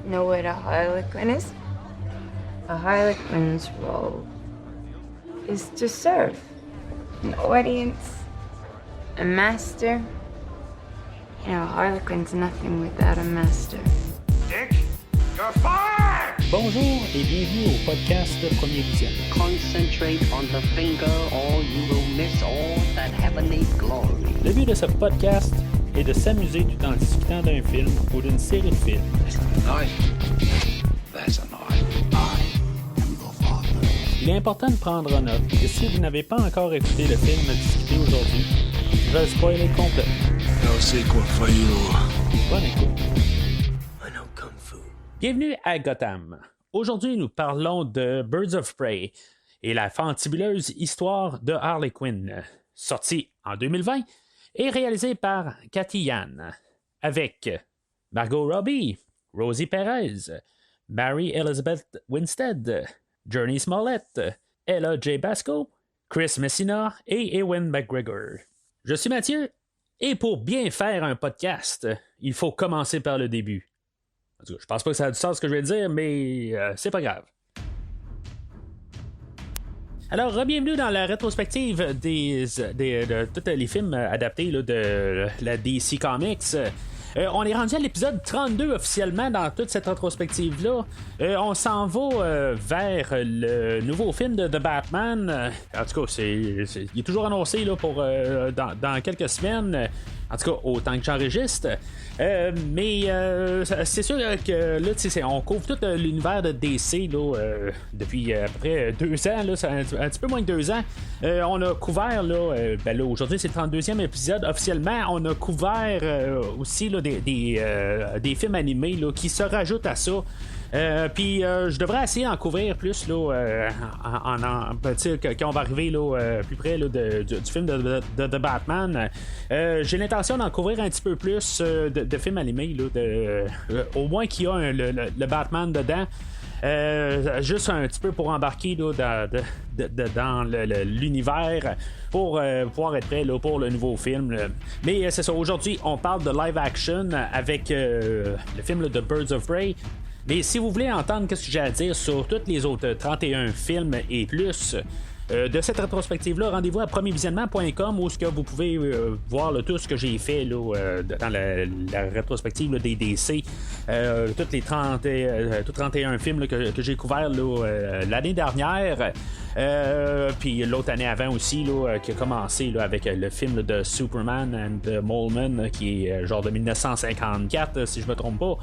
Know what a harlequin is? A harlequin's role is to serve an audience, a master. You know, a harlequin's nothing without a master. Dick, you're fired! Bonjour et bienvenue au podcast Premier Visionnement. Concentrate on the finger or you will miss all that heavenly glory. Le but de ce podcast est de s'amuser tout en discutant d'un film ou d'une série de films. There's a knife. Il est important de prendre en note que si vous n'avez pas encore écouté le film à discuter aujourd'hui, je vais le spoiler complètement. No sequel for you. Bonne écoute. I know Kung Fu. Bienvenue à Gotham. Aujourd'hui, nous parlons de Birds of Prey et la fantabuleuse histoire de Harley Quinn, sortie en 2020 et réalisée par Cathy Yan, avec Margot Robbie, Rosie Perez, Mary Elizabeth Winstead, Journey Smollett, Ella J. Basco, Chris Messina et Ewan McGregor. Je suis Mathieu, et pour bien faire un podcast, il faut commencer par le début. En tout cas, je pense pas que ça a du sens ce que je vais dire, mais c'est pas grave. Alors, bienvenue dans la rétrospective de tous les films adaptés là, de la DC Comics. On est rendu à l'épisode 32 officiellement dans toute cette rétrospective-là. On s'en va vers le nouveau film de The Batman. En tout cas, il est toujours annoncé là, pour dans quelques semaines. En tout cas, autant que j'enregistre. Mais c'est sûr que là, on couvre tout l'univers de DC là, depuis à peu près 2 ans. Là, un petit peu moins que 2 ans. On a couvert, là, là aujourd'hui, c'est le 32e épisode. Officiellement, on a couvert aussi là, des films animés là, qui se rajoutent à ça. Puis je devrais essayer d'en couvrir plus là, quand on va arriver là, plus près là, du film de The Batman. J'ai l'intention d'en couvrir un petit peu plus de films animés là, au moins qu'il y a le Batman dedans. Juste un petit peu pour embarquer là, dans l'univers pour pouvoir être prêt là, pour le nouveau film là. Mais c'est ça, aujourd'hui on parle de live action avec le film là, de Birds of Prey. Mais si vous voulez entendre ce que j'ai à dire sur tous les autres 31 films et plus de cette rétrospective-là, rendez-vous à premiervisionnement.com où vous pouvez voir là, tout ce que j'ai fait là, dans la rétrospective là, des DC. Tous les 31 films là, que j'ai couverts l'année dernière. Puis l'autre année avant aussi là, qui a commencé là, avec le film là, de Superman and Mole Man qui est genre de 1954 si je me trompe pas.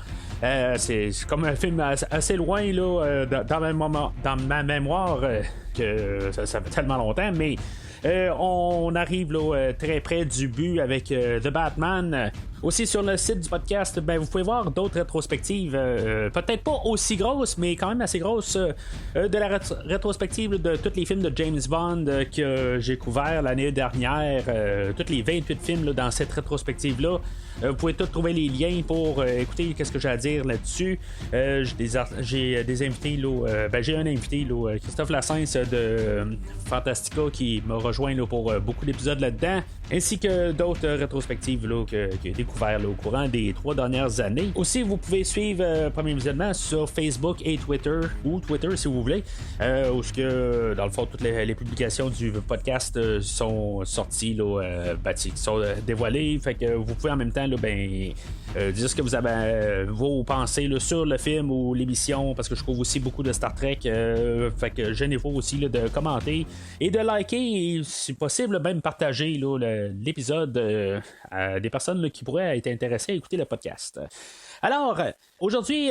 C'est comme un film assez loin là, dans ma mémoire que ça fait tellement longtemps, mais on arrive là, très près du but avec The Batman. Aussi sur le site du podcast, vous pouvez voir d'autres rétrospectives, peut-être pas aussi grosses, mais quand même assez grosses, de la rétrospective de tous les films de James Bond que j'ai couvert l'année dernière, tous les 28 films là, dans cette rétrospective-là. Vous pouvez tous trouver les liens pour écouter qu'est-ce que j'ai à dire là-dessus. J'ai des invités là, j'ai un invité là, Christophe Lassens de Fantastica qui m'a rejoint là, pour beaucoup d'épisodes là-dedans, ainsi que d'autres rétrospectives là, que j'ai découvert là, au courant des 3 dernières années. Aussi, vous pouvez suivre Premier Visionnement sur Facebook et Twitter, ou Twitter si vous voulez, où ce que dans le fond toutes les publications du podcast sont sorties là, sont dévoilées, fait que vous pouvez en même temps là, dire ce que vous avez vos pensées là, sur le film ou l'émission, parce que je trouve aussi beaucoup de Star Trek, fait que gênez-vous aussi là, de commenter et de liker et si possible même partager là, l'épisode à des personnes là, qui pourraient être intéressées à écouter le podcast. Alors, aujourd'hui,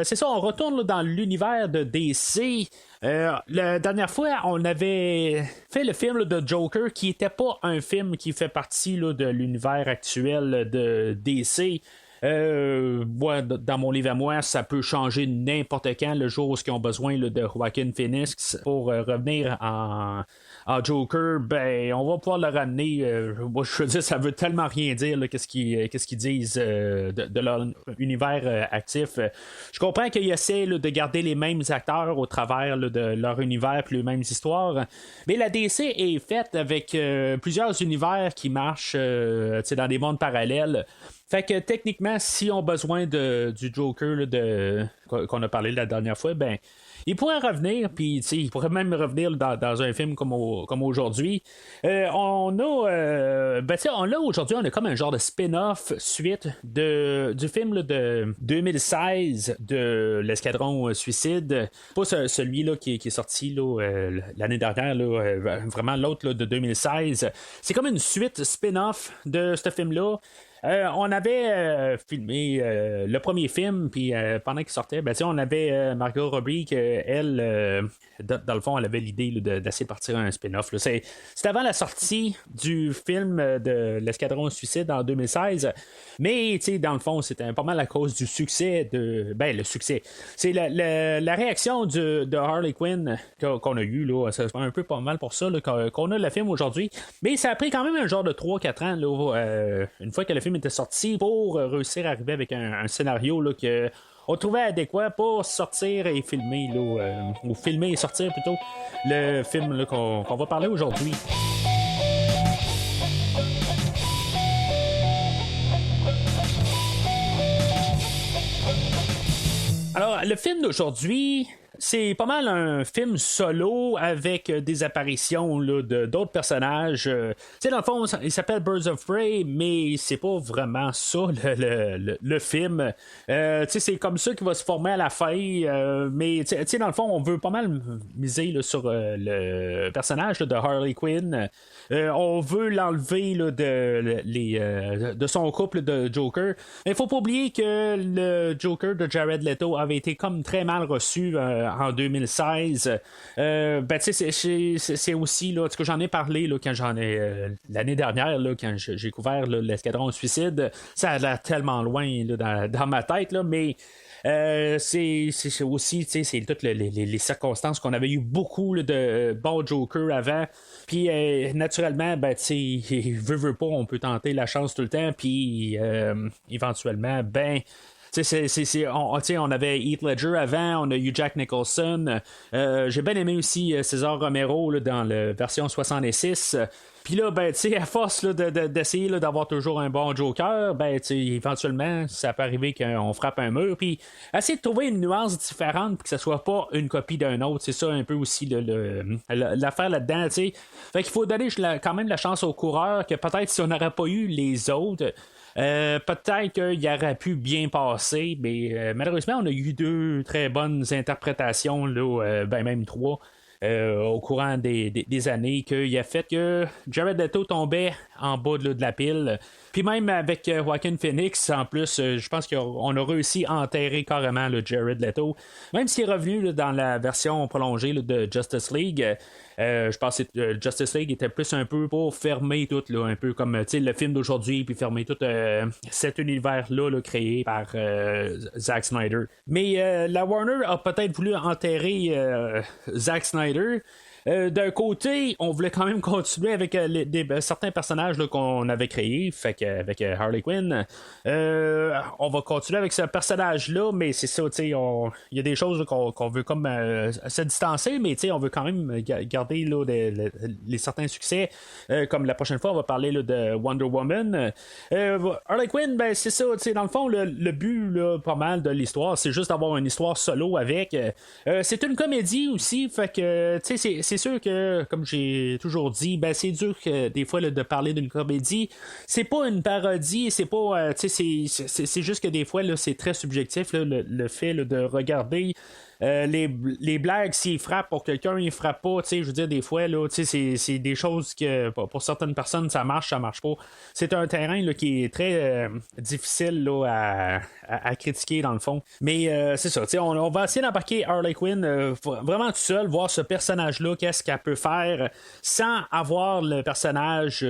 c'est ça, on retourne là, dans l'univers de DC. La dernière fois, on avait fait le film là, de Joker, qui n'était pas un film qui fait partie là, de l'univers actuel de DC. Moi, dans mon livre à moi, ça peut changer n'importe quand, le jour où ils ont besoin là, de Joaquin Phoenix pour revenir en Joker, on va pouvoir le ramener. Moi, je veux dire, ça veut tellement rien dire là, qu'est-ce qu'ils disent de leur univers actif. Je comprends qu'ils essaient là, de garder les mêmes acteurs au travers là, de leur univers et les mêmes histoires, mais la DC est faite avec plusieurs univers qui marchent dans des mondes parallèles. Fait que techniquement, si on a besoin du Joker là, qu'on a parlé la dernière fois, ben il pourrait revenir, puis il pourrait même revenir dans un film comme aujourd'hui. On a aujourd'hui, on a comme un genre de spin-off suite du film là, de 2016 de l'Escadron Suicide. Pas celui là, qui est sorti là, l'année dernière, là, vraiment l'autre là, de 2016. C'est comme une suite spin-off de ce film-là. On avait filmé le premier film, puis pendant qu'il sortait, on avait Margot Robbie, elle, dans le fond, elle avait l'idée d'essayer de partir un spin-off. Là. C'était avant la sortie du film de l'Escadron Suicide en 2016, mais dans le fond, c'était pas mal à cause du succès le succès. C'est la réaction de Harley Quinn qu'on a eu, là, c'est un peu pas mal pour ça là, qu'on a le film aujourd'hui, mais ça a pris quand même un genre de 3-4 ans, là, une fois que le film était sorti, pour réussir à arriver avec un scénario là, que on trouvait adéquat pour sortir et filmer là, ou filmer et sortir plutôt le film là, qu'on va parler aujourd'hui. Alors, le film d'aujourd'hui, c'est pas mal un film solo avec des apparitions là, d'autres personnages. Dans le fond, il s'appelle Birds of Prey, mais c'est pas vraiment ça le film. C'est comme ça qu'il va se former à la fin. Mais dans le fond, on veut pas mal miser là, sur le personnage là, de Harley Quinn. On veut l'enlever là, de son couple de Joker. Mais il faut pas oublier que le Joker de Jared Leto avait été comme très mal reçu en 2016. C'est aussi là, que j'en ai parlé là, quand l'année dernière là, quand j'ai couvert là, l'Escadron Suicide. Ça a l'air tellement loin là, dans ma tête là, mais c'est aussi c'est toutes les circonstances qu'on avait eu beaucoup là, de bons Joker avant, puis naturellement veut pas, on peut tenter la chance tout le temps, puis éventuellement on avait Heath Ledger avant, on a eu Jack Nicholson. J'ai bien aimé aussi César Romero là, dans la version 66. Puis là, à force là, d'essayer là, d'avoir toujours un bon Joker, éventuellement, ça peut arriver qu'on frappe un mur. Puis essayer de trouver une nuance différente, puis que ça soit pas une copie d'un autre. C'est ça un peu aussi l'affaire là-dedans. T'sais. Fait qu'il faut donner quand même la chance aux coureurs que peut-être si on n'aurait pas eu les autres. Peut-être qu'il aurait pu bien passer, mais malheureusement, on a eu 2 très bonnes interprétations, là, même 3. Au courant des années, qu'il a fait que Jared Leto tombait en bas de la pile. Puis même avec Joaquin Phoenix, en plus, je pense qu'on a réussi à enterrer carrément le Jared Leto. Même s'il est revenu là, dans la version prolongée là, de Justice League, je pense que Justice League était plus un peu pour fermer tout, là, un peu comme le film d'aujourd'hui, puis fermer tout cet univers-là là, créé par Zack Snyder. Mais la Warner a peut-être voulu enterrer Zack Snyder. D'un côté, on voulait quand même continuer avec certains personnages là, qu'on avait créés, fait qu'avec Harley Quinn. On va continuer avec ce personnage-là, mais c'est ça, il y a des choses là, qu'on veut comme se distancer, mais on veut quand même garder là, les certains succès. Comme la prochaine fois, on va parler là, de Wonder Woman. Harley Quinn, c'est ça, dans le fond, le but là, pas mal de l'histoire, c'est juste d'avoir une histoire solo avec. C'est une comédie aussi, fait que c'est sûr que, comme j'ai toujours dit, c'est dur que, des fois là, de parler d'une comédie. C'est pas une parodie, c'est pas. C'est juste que des fois, là, c'est très subjectif, là, le fait là, de regarder. Les blagues, s'ils frappent pour quelqu'un, ils frappent pas. Je veux dire, des fois, là, c'est des choses que pour certaines personnes, ça marche pas. C'est un terrain là, qui est très difficile là, à critiquer dans le fond. Mais c'est ça, on va essayer d'embarquer Harley Quinn vraiment tout seul, voir ce personnage-là, qu'est-ce qu'elle peut faire sans avoir le personnage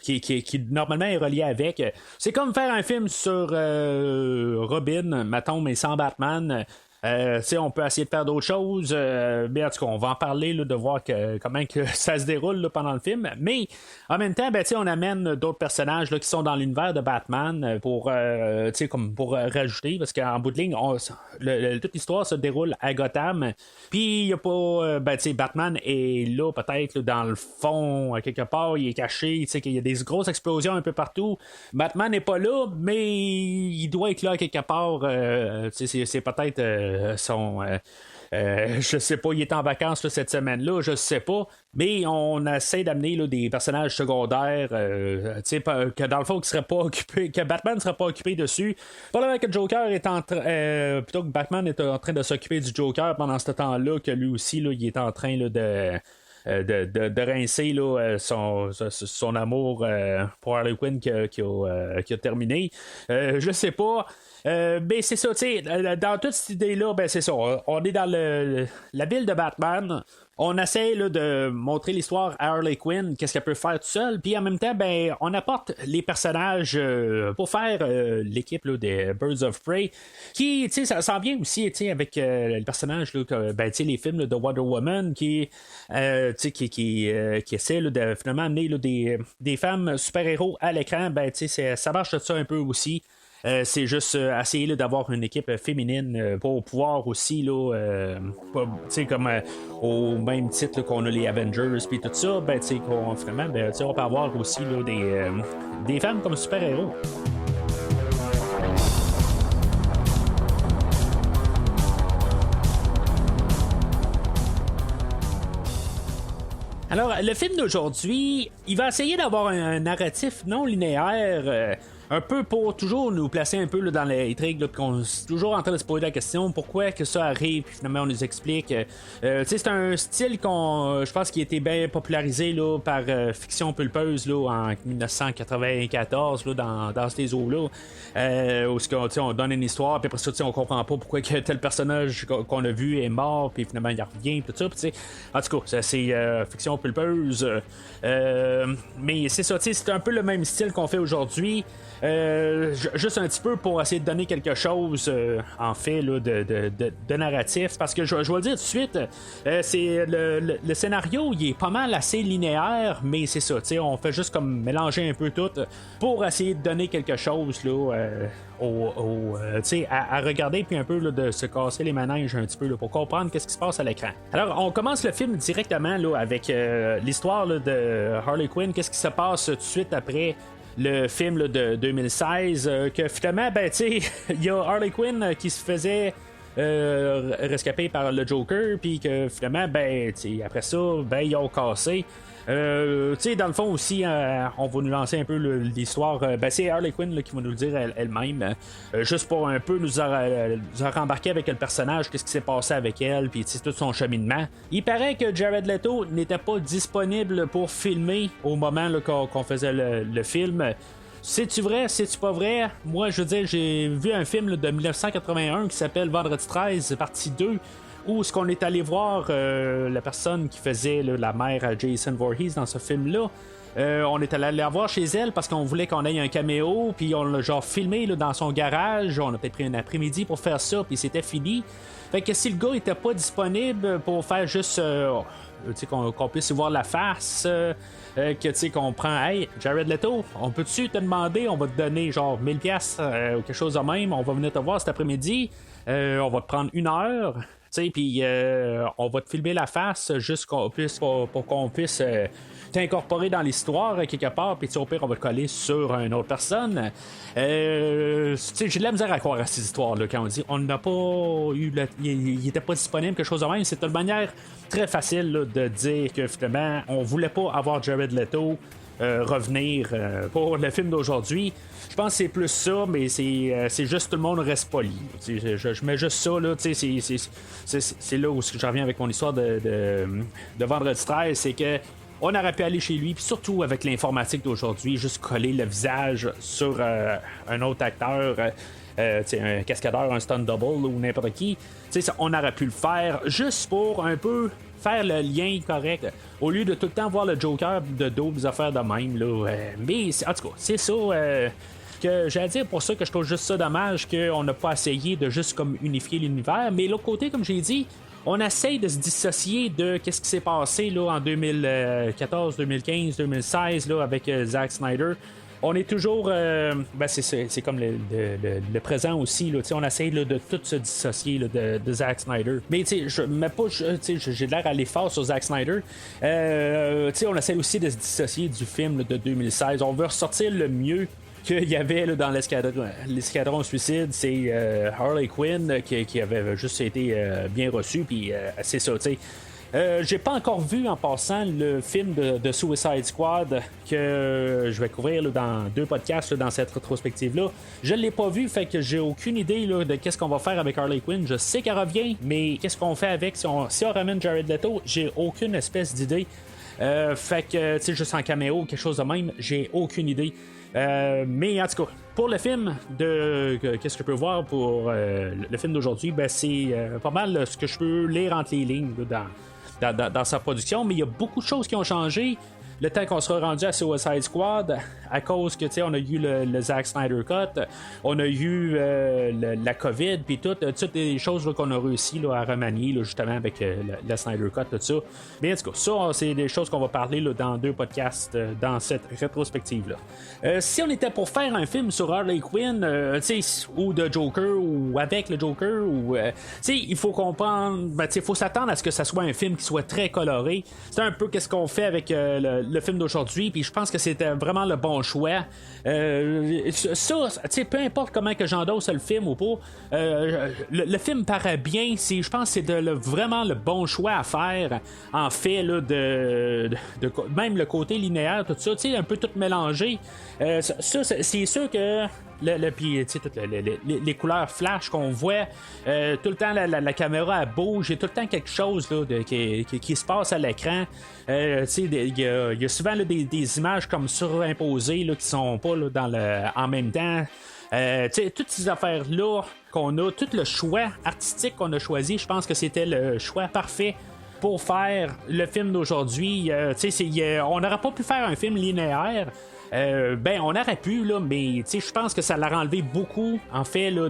qui normalement est relié avec. C'est comme faire un film sur Robin, mettons, mais sans Batman. On peut essayer de faire d'autres choses, mais en tout cas, on va en parler là, de voir comment que ça se déroule là, pendant le film. Mais en même temps, on amène d'autres personnages là, qui sont dans l'univers de Batman pour rajouter, parce qu'en bout de ligne, toute l'histoire se déroule à Gotham. Puis il y a pas Batman est là peut-être là, dans le fond, quelque part, il est caché, qu'il y a des grosses explosions un peu partout. Batman n'est pas là, mais il doit être là quelque part. C'est peut-être je sais pas, il est en vacances là, cette semaine-là, je sais pas, mais on essaie d'amener là, des personnages secondaires que dans le fond qui serait pas occupé, que Batman ne serait pas occupé dessus. Probablement que Joker est en train plutôt que Batman est en train de s'occuper du Joker pendant ce temps-là, que lui aussi là, il est en train là, de rincer là, son amour pour Harley Quinn qui a terminé. Je sais pas. Mais c'est ça, tu sais, dans toute cette idée-là, c'est ça. On est dans la ville de Batman. On essaie là, de montrer l'histoire à Harley Quinn, qu'est-ce qu'elle peut faire toute seule, puis en même temps, on apporte les personnages pour faire l'équipe là, des Birds of Prey, qui, tu sais, ça s'en vient aussi, tu sais, avec les personnages, là, tu sais, les films là, de Wonder Woman, qui essaie là, de finalement amener là, des femmes super-héros à l'écran, tu sais, ça marche de ça un peu aussi. C'est juste essayer là, d'avoir une équipe féminine pour pouvoir aussi là, comme au même titre là, qu'on a les Avengers puis tout ça, qu'on vraiment on peut avoir aussi là, des femmes comme super-héros. Alors, le film d'aujourd'hui, il va essayer d'avoir un narratif non linéaire, un peu pour toujours nous placer un peu là, dans l'intrigue, qu'on est toujours en train de se poser la question pourquoi que ça arrive, puis finalement on nous explique. C'est un style je pense qui a été bien popularisé là, par Fiction Pulpeuse là, en 1994 là, dans ces eaux-là, où on donne une histoire, puis après ça on comprend pas pourquoi que tel personnage qu'on a vu est mort, puis finalement il revient, tout ça. Pis, en tout cas, c'est Fiction Pulpeuse. Mais c'est ça, c'est un peu le même style qu'on fait aujourd'hui. Juste un petit peu pour essayer de donner quelque chose en fait là, de narratif, parce que je vais le dire tout de suite, c'est le scénario il est pas mal assez linéaire, mais c'est ça, on fait juste comme mélanger un peu tout pour essayer de donner quelque chose là, à regarder, puis un peu là, de se casser les manèges un petit peu là, pour comprendre qu'est-ce qui se passe à l'écran. Alors on commence le film directement là, avec l'histoire là, de Harley Quinn, qu'est-ce qui se passe tout de suite après le film là, de 2016, que finalement, il y a Harley Quinn qui se faisait rescapé par le Joker, puis que finalement, après ça, ils ont cassé. Dans le fond aussi, on va nous lancer un peu l'histoire. C'est Harley Quinn là, qui va nous le dire elle-même, juste pour un peu nous rembarquer avec le personnage, qu'est-ce qui s'est passé avec elle, puis tout son cheminement. Il paraît que Jared Leto n'était pas disponible pour filmer au moment là, qu'on faisait le film. C'est-tu vrai? C'est-tu pas vrai? Moi, je veux dire, j'ai vu un film là, de 1981 qui s'appelle Vendredi 13, partie 2, où ce qu'on est allé voir la personne qui faisait là, la mère à Jason Voorhees dans ce film-là. On est allé la voir chez elle parce qu'on voulait qu'on ait un caméo, puis on l'a genre filmé là, dans son garage. On a peut-être pris un après-midi pour faire ça, puis c'était fini. Fait que si le gars était pas disponible pour faire juste qu'on puisse voir la face, qu'on prend, hey, Jared Leto, on peut-tu te demander, on va te donner genre 1000$ ou quelque chose de même, on va venir te voir cet après-midi, on va te prendre 1 heure. Puis on va te filmer la face juste pour qu'on puisse t'incorporer dans l'histoire quelque part, puis au pire on va te coller sur une autre personne. J'ai de la misère à croire à ces histoires-là quand on dit on n'a pas eu il était pas disponible, quelque chose de même. C'est une manière très facile là, de dire que finalement on voulait pas avoir Jared Leto revenir pour le film d'aujourd'hui. Je pense que c'est plus ça, mais c'est juste tout le monde reste poli. Je mets juste ça, là, c'est là où je reviens avec mon histoire de Vendredi 13, c'est que on aurait pu aller chez lui, puis surtout avec l'informatique d'aujourd'hui, juste coller le visage sur un autre acteur, un cascadeur, un stunt double ou n'importe qui. On aurait pu le faire juste pour un peu faire le lien correct, au lieu de tout le temps voir le Joker de dos, des affaires de même. Là, mais en tout cas, c'est ça. que j'ai à dire pour ça que je trouve juste ça dommage qu'on n'a pas essayé de juste comme unifier l'univers. Mais l'autre côté, comme j'ai dit, on essaye de se dissocier de qu'est-ce qui s'est passé là, en 2014, 2015, 2016 là, avec Zack Snyder. On est toujours. C'est comme le présent aussi. Là, on essaye là, de tout se dissocier là, de Zack Snyder. Mais je mets pas. J'ai l'air à aller fort sur Zack Snyder. On essaie aussi de se dissocier du film là, de 2016. On veut ressortir le mieux qu'il y avait là, dans l'escadron suicide. C'est Harley Quinn qui avait juste été bien reçu. Puis c'est ça, tu sais. J'ai pas encore vu en passant le film de Suicide Squad que je vais couvrir là, dans 2 podcasts là, dans cette rétrospective-là. Je l'ai pas vu, fait que j'ai aucune idée là, de qu'est-ce qu'on va faire avec Harley Quinn. Je sais qu'elle revient, mais qu'est-ce qu'on fait avec si on ramène Jared Leto, j'ai aucune espèce d'idée. Fait que, tu sais, juste en caméo, quelque chose de même, j'ai aucune idée. Mais en tout cas, pour le film qu'est-ce que je peux voir pour le film d'aujourd'hui, ben c'est pas mal ce que je peux lire entre les lignes là, dans sa production, mais il y a beaucoup de choses qui ont changé le temps qu'on sera rendu à Suicide Squad, à cause que, tu sais, on a eu le Zack Snyder Cut, on a eu la COVID, puis toutes les choses là, qu'on a réussi là, à remanier, là, justement, avec la Snyder Cut, tout ça. Mais en tout cas, ça, c'est des choses qu'on va parler là, dans 2 podcasts dans cette rétrospective-là. Si on était pour faire un film sur Harley Quinn, ou de Joker, ou avec le Joker, ou il faut comprendre, il faut s'attendre à ce que ça soit un film qui soit très coloré. C'est un peu qu'est-ce qu'on fait avec le film d'aujourd'hui, puis je pense que c'était vraiment le bon choix. Ça, peu importe comment que j'endosse le film ou pas, le film paraît bien. Je pense que c'est vraiment le bon choix à faire. En fait, là, de même le côté linéaire, tout ça, un peu tout mélangé. Ça, c'est sûr que puis toutes les couleurs flash qu'on voit, tout le temps la caméra elle bouge, il y a tout le temps quelque chose là, qui se passe à l'écran. Il y a souvent là, des images comme surimposées là, qui sont pas là, en même temps. Toutes ces affaires-là qu'on a, tout le choix artistique qu'on a choisi, je pense que c'était le choix parfait pour faire le film d'aujourd'hui. On n'aurait pas pu faire un film linéaire. On aurait pu, là, mais je pense que ça l'a enlevé beaucoup, en fait, là,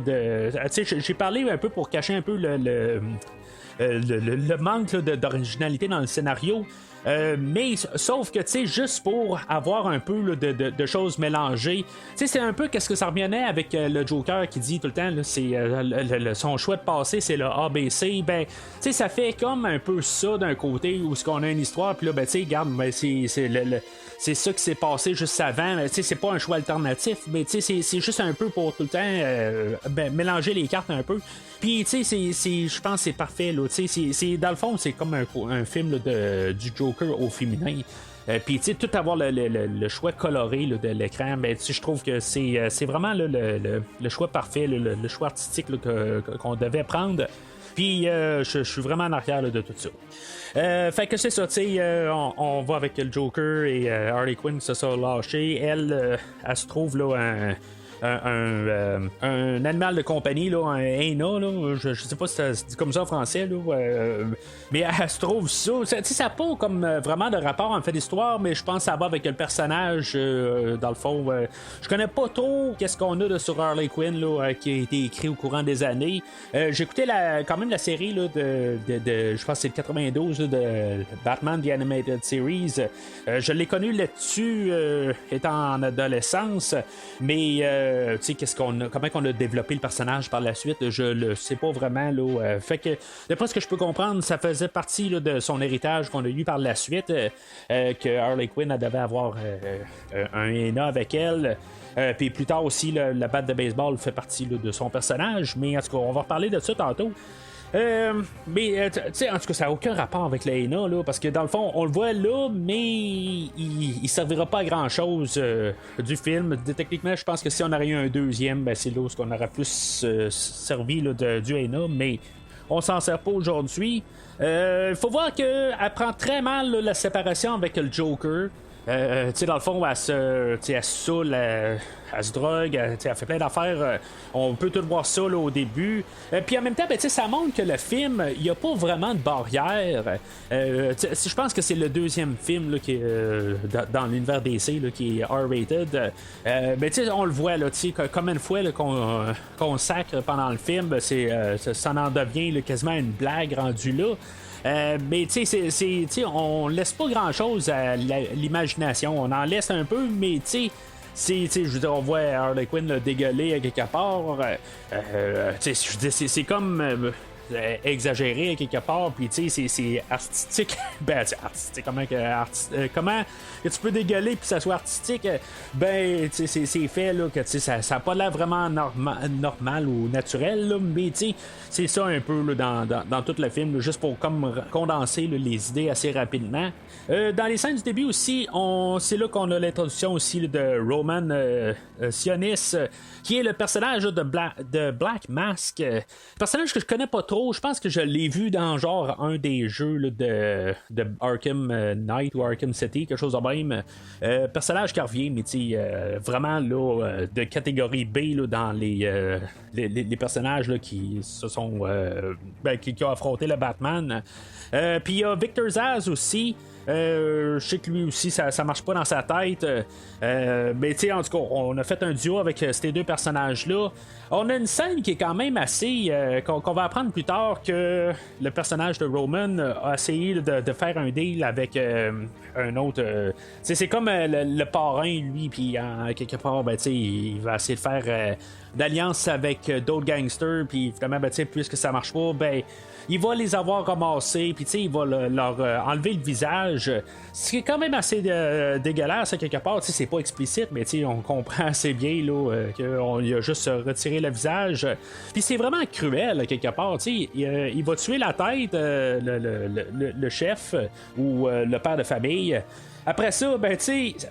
j'ai parlé un peu pour cacher un peu le manque là, d'originalité dans le scénario. Mais sauf que juste pour avoir un peu là, de choses mélangées, c'est un peu qu'est-ce que ça revenait avec le Joker qui dit tout le temps là, c'est son choix de passé c'est le ABC. Ça fait comme un peu ça d'un côté où ce qu'on a une histoire puis là regarde c'est ça qui s'est passé juste avant. C'est pas un choix alternatif, mais c'est juste un peu pour tout le temps mélanger les cartes un peu. Puis je pense que c'est parfait là. C'est dans le fond c'est comme un film là, du Joker au féminin. Puis tout avoir le choix coloré là, de l'écran, je trouve que c'est vraiment là, le choix parfait, le choix artistique là, qu'on devait prendre. Puis je suis vraiment en arrière là, de tout ça. Fait que c'est ça, on va avec le Joker et Harley Quinn se sont lâchés. Elle se trouve là un animal de compagnie, là, un hyéna, là, je sais pas si ça se dit comme ça en français, là, mais elle se trouve ça. Ça n'a pas comme vraiment de rapport en fait d'histoire, mais je pense que ça va avec le personnage, dans le fond. Je connais pas trop qu'est-ce qu'on a sur Harley Quinn là, qui a été écrit au courant des années. J'ai écouté quand même la série là, de je pense que c'est le 92 là, de Batman The Animated Series. Je l'ai connu là-dessus étant en adolescence, mais comment qu'on a développé le personnage par la suite, je le sais pas vraiment là. Fait que d'après ce que je peux comprendre, ça faisait partie là, de son héritage qu'on a eu par la suite, que Harley Quinn elle devait avoir un hyéna avec elle. Puis plus tard aussi, la batte de baseball fait partie là, de son personnage. Mais en tout cas, on va reparler de ça tantôt. Mais en tout cas ça n'a aucun rapport avec le hyéna là, parce que dans le fond on le voit là, mais il servira pas à grand chose du film. Techniquement je pense que si on aurait eu un deuxième, c'est là où on aurait plus servi là, du hyéna, mais on s'en sert pas aujourd'hui. Il faut voir qu'elle prend très mal là, la séparation avec le Joker. Dans le fond, elle se saoule elle se drogue, elle fait plein d'affaires. On peut tout voir ça là, au début. Puis en même temps, ça montre que le film, il n'y a pas vraiment de barrière. Je pense que c'est le deuxième film là, qui est dans l'univers DC là, qui est R-rated. On le voit, là, combien de fois là, qu'on sacre pendant le film, ça en devient là, quasiment une blague rendue là. Mais on laisse pas grand chose à l'imagination. On en laisse un peu, mais je veux dire, on voit Harley Quinn là, dégueuler à quelque part. C'est comme exagéré à quelque part, puis c'est artistique. Artistique, comment que tu peux dégueuler puis ça soit artistique? C'est fait là, que ça n'a pas l'air vraiment normal ou naturel, là, mais c'est ça un peu là, dans tout le film, là, juste pour comme condenser là, les idées assez rapidement. Dans les scènes du début aussi, c'est là qu'on a l'introduction aussi là, de Roman Sionis, qui est le personnage là, de Black Mask. Personnage que je connais pas trop. Je pense que je l'ai vu dans genre un des jeux là, de Arkham Knight ou Arkham City, quelque chose de même. Personnage qui revient, mais vraiment là, de catégorie B là, dans les personnages là, qui se sont qui ont affronté le Batman. Puis il y a Victor Zsasz aussi. Je sais que lui aussi ça marche pas dans sa tête, mais en tout cas on a fait un duo avec ces deux personnages là. On a une scène qui est quand même assez qu'on va apprendre plus tard, que le personnage de Roman a essayé de faire un deal avec un autre c'est comme le parrain lui, puis quelque part il va essayer de faire d'alliance avec d'autres gangsters, puis évidemment puisque ça marche pas, il va les avoir ramassés, puis il va leur enlever le visage. Ce qui est quand même assez dégueulasse, quelque part. C'est pas explicite, mais on comprend assez bien qu'il a juste retiré le visage. Puis c'est vraiment cruel, quelque part. Il va tuer la tête, le chef ou le père de famille. Après ça,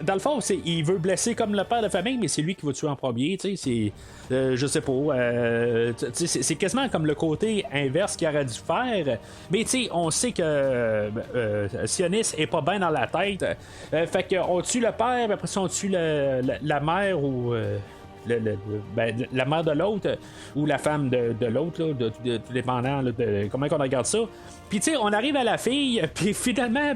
dans le fond, il veut blesser comme le père de famille, mais c'est lui qui va tuer en premier. Je sais pas. C'est quasiment comme le côté inverse qu'il aurait dû faire. Mais on sait que Sionis est pas bien dans la tête. Fait qu'on tue le père, après ça, on tue la mère ou. La mère de l'autre ou la femme de l'autre, là, tout dépendant là, de comment on regarde ça. Puis on arrive à la fille, puis finalement,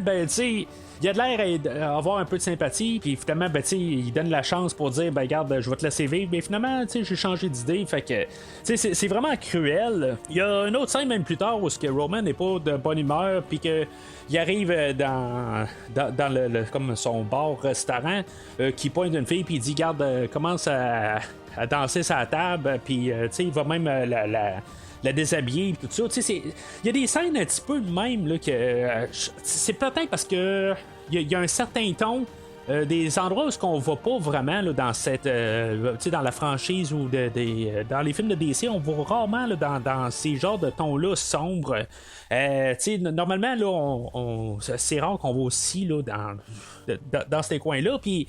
il a de l'air à avoir un peu de sympathie, puis finalement, il donne la chance pour dire, regarde, je vais te laisser vivre, mais finalement, j'ai changé d'idée, fait que, c'est vraiment cruel. Il y a une autre scène même plus tard où ce que Roman n'est pas de bonne humeur, puis que il arrive dans comme son bar-restaurant, qui pointe une fille, puis il dit, garde, commence à danser sa table, puis il va même la déshabiller, tout ça. Il y a des scènes un petit peu de même là, que c'est peut-être parce que il y a un certain ton. Des endroits où ce qu'on va pas vraiment là, dans cette dans la franchise ou dans les films de DC, on va rarement là, dans ces genres de tons là sombres. Normalement là, c'est rare qu'on va aussi là, dans ces coins là, puis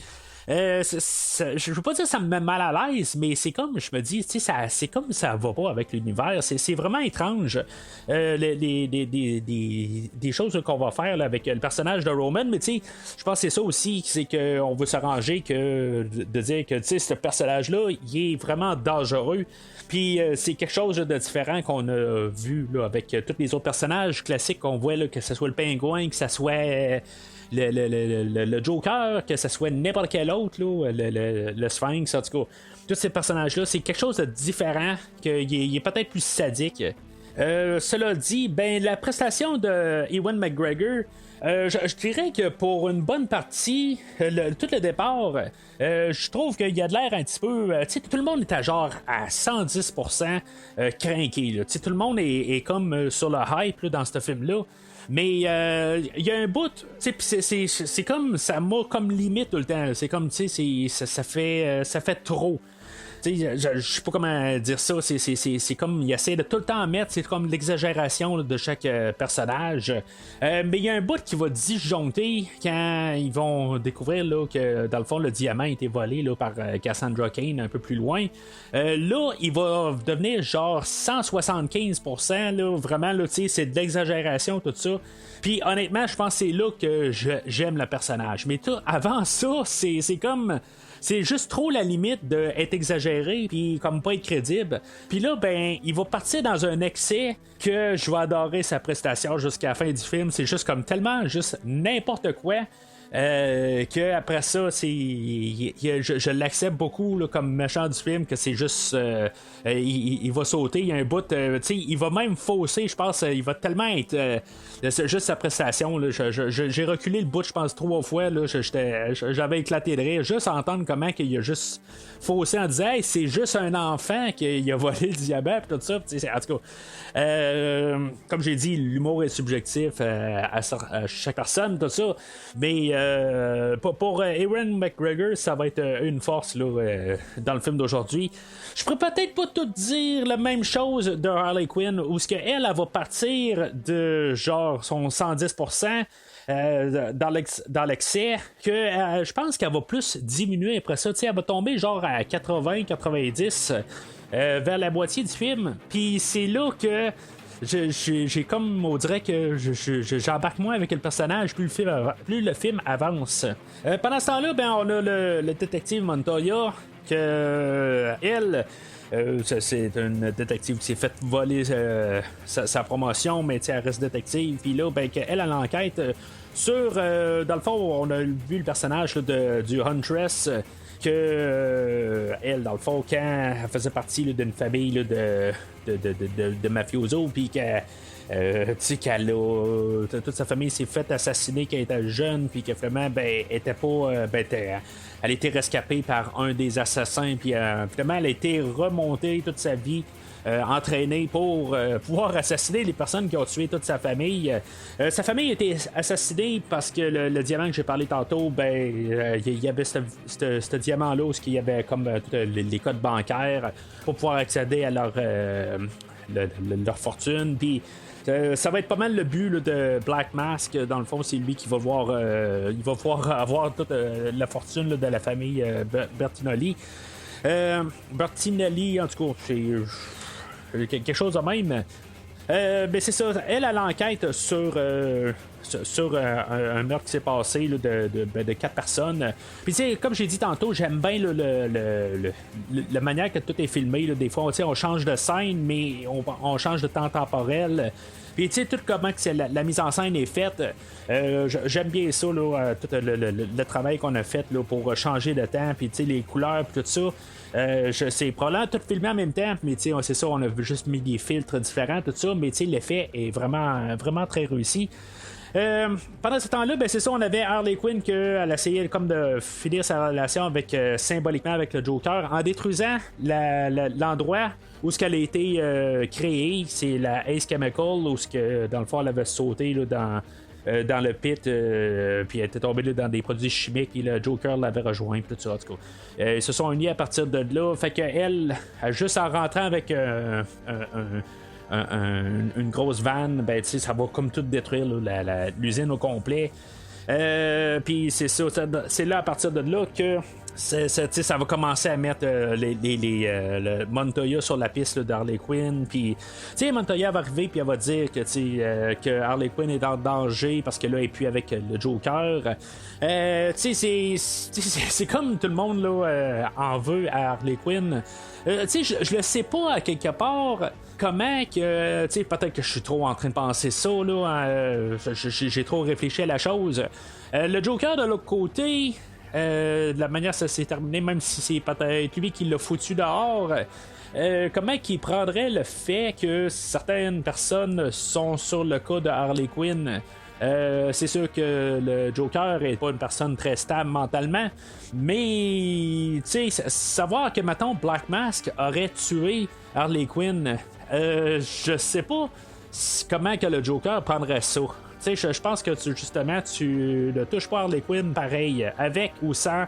je veux pas dire que ça me met mal à l'aise, mais c'est comme je me dis, c'est comme ça va pas avec l'univers. C'est vraiment étrange des choses qu'on va faire là, avec le personnage de Roman, mais je pense que c'est ça aussi, c'est qu'on veut s'arranger que de dire que ce personnage-là, il est vraiment dangereux. Puis c'est quelque chose de différent qu'on a vu là, avec tous les autres personnages classiques qu'on voit, là, que ce soit le pingouin, que ce soit le Joker, que ce soit n'importe quel autre, là, le Sphinx, en tout cas. Tous ces personnages-là, c'est quelque chose de différent, qu'il est peut-être plus sadique. Cela dit, la prestation de Ewan McGregor, je dirais que pour une bonne partie, tout le départ, je trouve qu'il y a de l'air un petit peu. Tout le monde est à genre à 110% craqué. Tout le monde est comme sur le hype là, dans ce film-là. Mais il y a un bout, c'est comme ça m'a comme limite tout le temps. C'est comme ça fait trop. je sais pas comment dire ça, c'est comme il essaie de tout le temps mettre, c'est comme l'exagération là, de chaque personnage. Mais il y a un bout qui va disjoncter quand ils vont découvrir là, que dans le fond le diamant a été volé là, par Cassandra Cain un peu plus loin. Là, il va devenir genre 175%, là, vraiment là, c'est de l'exagération tout ça. Puis honnêtement, je pense que c'est là que j'aime le personnage. Mais tout avant ça, c'est comme. C'est juste trop la limite d'être exagéré puis comme pas être crédible. Puis là, ben, il va partir dans un excès que je vais adorer sa prestation jusqu'à la fin du film. C'est juste comme tellement juste n'importe quoi. Que après ça, je l'accepte beaucoup là, comme méchant du film, que c'est juste il va sauter, il y a un bout, il va même fausser, je pense, il va tellement être juste sa prestation, là, j'ai reculé le bout, je pense 3 fois, là, j'avais éclaté de rire, juste à entendre comment qu'il a juste faussé en disant hey, c'est juste un enfant qui a volé le diamant pis tout ça, en tout cas comme j'ai dit, l'humour est subjectif à chaque personne, tout ça, mais pour Ewan McGregor, ça va être une force là, dans le film d'aujourd'hui. Je pourrais peut-être pas tout dire la même chose de Harley Quinn, où ce qu'elle va partir de genre son 110%. Dans l'excès, que je pense qu'elle va plus diminuer après ça. Elle va tomber genre à 80-90 vers la moitié du film. Puis c'est là que j'ai comme on dirait que j'embarque moins avec le personnage plus le film avance. Pendant ce temps-là, ben, on a le détective Montoya que elle. C'est une détective qui s'est fait voler sa promotion, mais elle reste détective. Puis là, ben, elle a l'enquête sur. Dans le fond, on a vu le personnage là, du Huntress. Que elle, dans le fond, quand elle faisait partie là, d'une famille là, de mafiosos, puis qu'elle toute sa famille s'est fait assassiner quand elle était jeune, puis que vraiment, ben, était pas. Elle a été rescapée par un des assassins, puis finalement, elle a été remontée toute sa vie. Entraînée pour pouvoir assassiner les personnes qui ont tué toute sa famille. Sa famille a été assassinée parce que le diamant que j'ai parlé tantôt, ben il y avait ce diamant-là où il y avait comme les codes bancaires pour pouvoir accéder à leur fortune. Puis ça va être pas mal le but là, de Black Mask. Dans le fond, c'est lui qui va voir il va pouvoir avoir toute la fortune là, de la famille Bertinelli. Bertinelli, en tout cas, c'est quelque chose de même. Ben c'est ça, elle a l'enquête sur un meurtre qui s'est passé là, de 4 personnes. Puis tu sais, comme j'ai dit tantôt, j'aime bien la manière que tout est filmé. Là. Des fois, on change de scène, mais on change de temps temporel. Puis tu sais, tout comment que la mise en scène est faite, j'aime bien ça, là, tout le travail qu'on a fait là, pour changer de temps, puis tu sais, les couleurs, puis tout ça. C'est probablement tout filmé en même temps, mais tu sais, c'est ça, on a juste mis des filtres différents, tout ça, mais tu sais, l'effet est vraiment, vraiment très réussi. Pendant ce temps-là, ben c'est ça, on avait Harley Quinn qu'elle essayait comme de finir sa relation avec symboliquement avec le Joker en détruisant l'endroit où ce qu'elle a été créée, c'est la Ace Chemical, où ce que dans le fond elle avait sauté là, dans le pit, puis elle était tombée là, dans des produits chimiques et le Joker l'avait rejoint, tout ça, en tout cas. Ils se sont unis à partir de là, fait qu'elle, juste en rentrant avec une grosse vanne, ben tu sais, ça va comme tout détruire là, l'usine au complet. Puis c'est ça, c'est là à partir de là que ça va commencer à mettre le Montoya sur la piste d'Harley Quinn. Puis Montoya va arriver puis elle va dire que Harley Quinn est en danger parce que là elle est plus avec le Joker. C'est comme tout le monde là, en veut à Harley Quinn. Je le sais pas à quelque part comment que peut-être que je suis trop en train de penser ça là, j'ai trop réfléchi à la chose. Le Joker de l'autre côté, de la manière ça s'est terminé, même si c'est peut-être lui qui l'a foutu dehors, comment qu'il prendrait le fait que certaines personnes sont sur le cas de Harley Quinn. C'est sûr que le Joker est pas une personne très stable mentalement, mais savoir que mettons Black Mask aurait tué Harley Quinn, je sais pas comment que le Joker prendrait ça. Je pense que tu ne touches pas Harley Quinn pareil, avec ou sans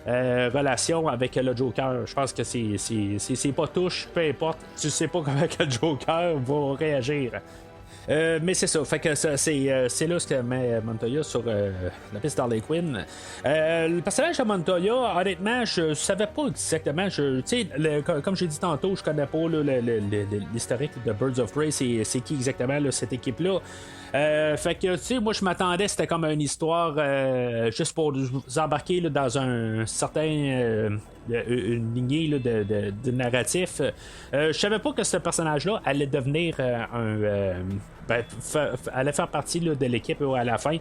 relation avec le Joker. Je pense que c'est pas touche, peu importe. Tu sais pas comment que le Joker va réagir. Mais c'est ça, fait que c'est là ce que met Montoya sur la piste d'Harley Quinn. Le personnage de Montoya, honnêtement, je savais pas exactement. Comme j'ai dit tantôt, je connais pas là, l'historique de Birds of Prey, c'est qui exactement là, cette équipe-là. Fait que, tu sais, moi je m'attendais, c'était comme une histoire juste pour vous embarquer là, dans un certain. Une lignée là, de narratif. Je savais pas que ce personnage-là allait devenir allait faire partie là, de l'équipe à la fin.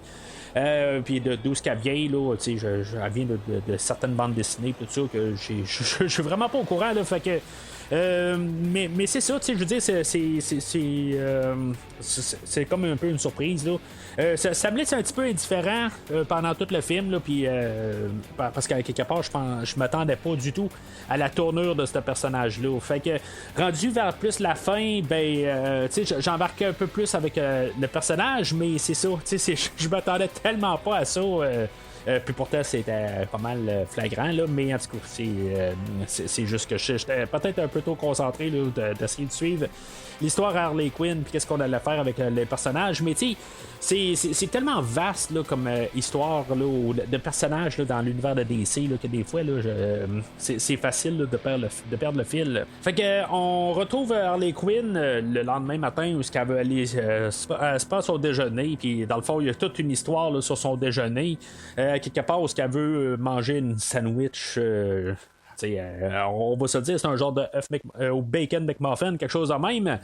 Puis d'où ce qu'elle vient, là, elle vient de certaines bandes dessinées, tout ça, que je suis vraiment pas au courant, là, fait que. Mais c'est ça, je veux dire, c'est comme un peu une surprise. Là. Ça me laisse un petit peu indifférent pendant tout le film, là, puis parce qu'à quelque part, je m'attendais pas du tout à la tournure de ce personnage-là. Fait que rendu vers plus la fin, j'embarque un peu plus avec le personnage, mais c'est ça, je m'attendais tellement pas à ça. Puis pourtant, c'était pas mal flagrant, là, mais en tout cas, c'est juste que j'étais peut-être un peu trop concentré là, d'essayer de suivre l'histoire Harley Quinn, puis qu'est-ce qu'on allait faire avec les personnages. Mais tu sais, c'est tellement vaste là, comme histoire là, de personnages là, dans l'univers de DC là, que des fois, là, c'est facile là, de perdre le fil. Fait que on retrouve Harley Quinn le lendemain matin où elle veut aller se passe au déjeuner, puis dans le fond, il y a toute une histoire là, sur son déjeuner. Quelque part où qu'elle veut manger une sandwich. On va se dire c'est un genre de œuf au bacon McMuffin, quelque chose de même,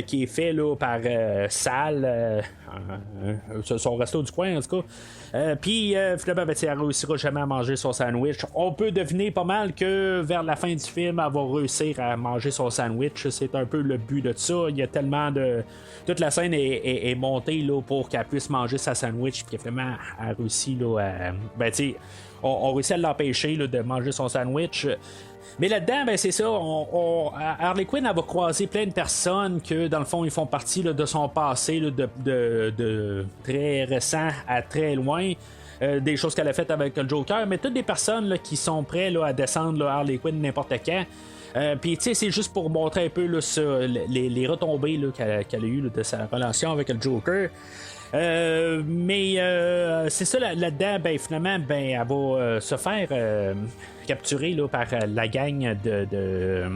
qui est fait là, par Sal, son resto du coin en tout cas. Puis finalement, elle réussira jamais à manger son sandwich. On peut deviner pas mal que vers la fin du film, elle va réussir à manger son sandwich. C'est un peu le but de ça. Il y a tellement de... Toute la scène est montée là, pour qu'elle puisse manger sa sandwich, puis finalement, elle réussit là, à... on réussit à l'empêcher là, de manger son sandwich. Mais là-dedans, c'est ça, Harley Quinn, elle va croiser plein de personnes que, dans le fond, ils font partie là, de son passé là, de très récent à très loin. Des choses qu'elle a faites avec le Joker, mais toutes des personnes là, qui sont prêtes là, à descendre là, Harley Quinn n'importe quand. Puis tu sais, c'est juste pour montrer un peu là, les retombées là, qu'elle a eues là, de sa relation avec le Joker. Mais c'est ça là-dedans, finalement, elle va se faire capturer là, par la gang de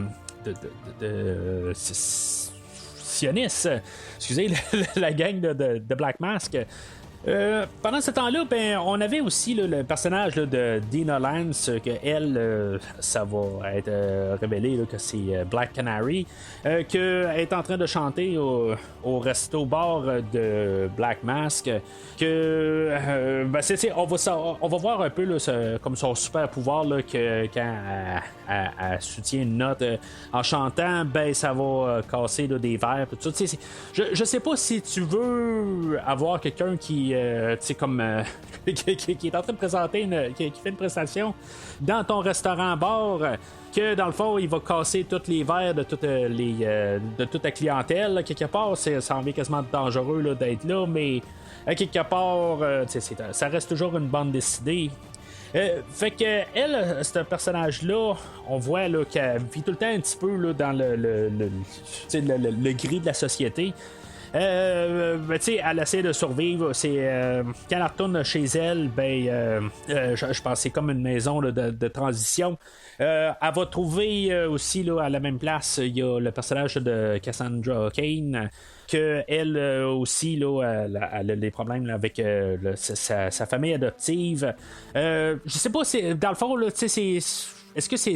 sionistes. Excusez, la gang de Black Mask. Pendant ce temps-là, on avait aussi là, le personnage là, de Dina Lance, que elle, ça va être révélé là, que c'est Black Canary, qu'elle est en train de chanter au resto-bar de Black Mask, que on va voir un peu là, comme son super pouvoir là, que quand elle soutient une note en chantant, ça va casser là, des verres. Tout ça. Je sais pas si tu veux avoir quelqu'un qui comme qui est en train de présenter qui fait une prestation dans ton restaurant-bar, que dans le fond il va casser tous les verres de toute la clientèle là, quelque part, ça en vient quasiment dangereux là, d'être là, mais quelque part ça reste toujours une bande dessinée. Fait que elle, ce personnage-là, on voit là, qu'elle vit tout le temps un petit peu là, dans le gris de la société. Elle essaie de survivre. C'est quand elle retourne chez elle, je pense que c'est comme une maison là, de transition. Elle va trouver aussi là, à la même place, il y a le personnage de Cassandra Cain, que elle aussi là, elle a des problèmes là, avec sa famille adoptive. Je sais pas, dans le fond là, est-ce que c'est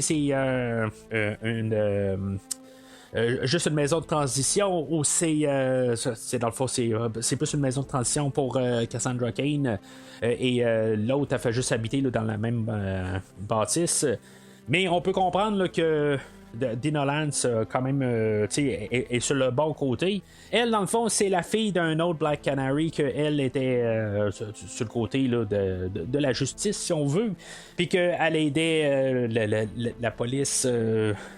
une juste une maison de transition ou c'est dans le fond c'est plus une maison de transition pour Cassandra Cain et l'autre elle fait juste habiter là, dans la même bâtisse. Mais on peut comprendre là, que Dina Lance, quand même, est sur le bon côté. Elle, dans le fond, c'est la fille d'un autre Black Canary, qu'elle était sur le côté là, de la justice, si on veut. Puis qu'elle aidait la police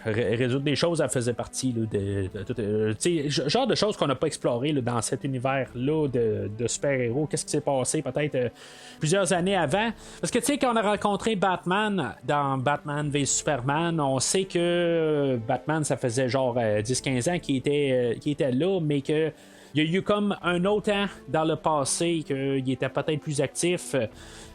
résoudre des choses. Elle faisait partie là, de genre de choses qu'on n'a pas explorées là, dans cet univers-là de super-héros. Qu'est-ce qui s'est passé peut-être plusieurs années avant? Parce que tu sais, quand on a rencontré Batman dans Batman v Superman, on sait que Batman, ça faisait genre 10-15 ans qu'il était là, mais que il y a eu comme un autre temps dans le passé qu'il était peut-être plus actif.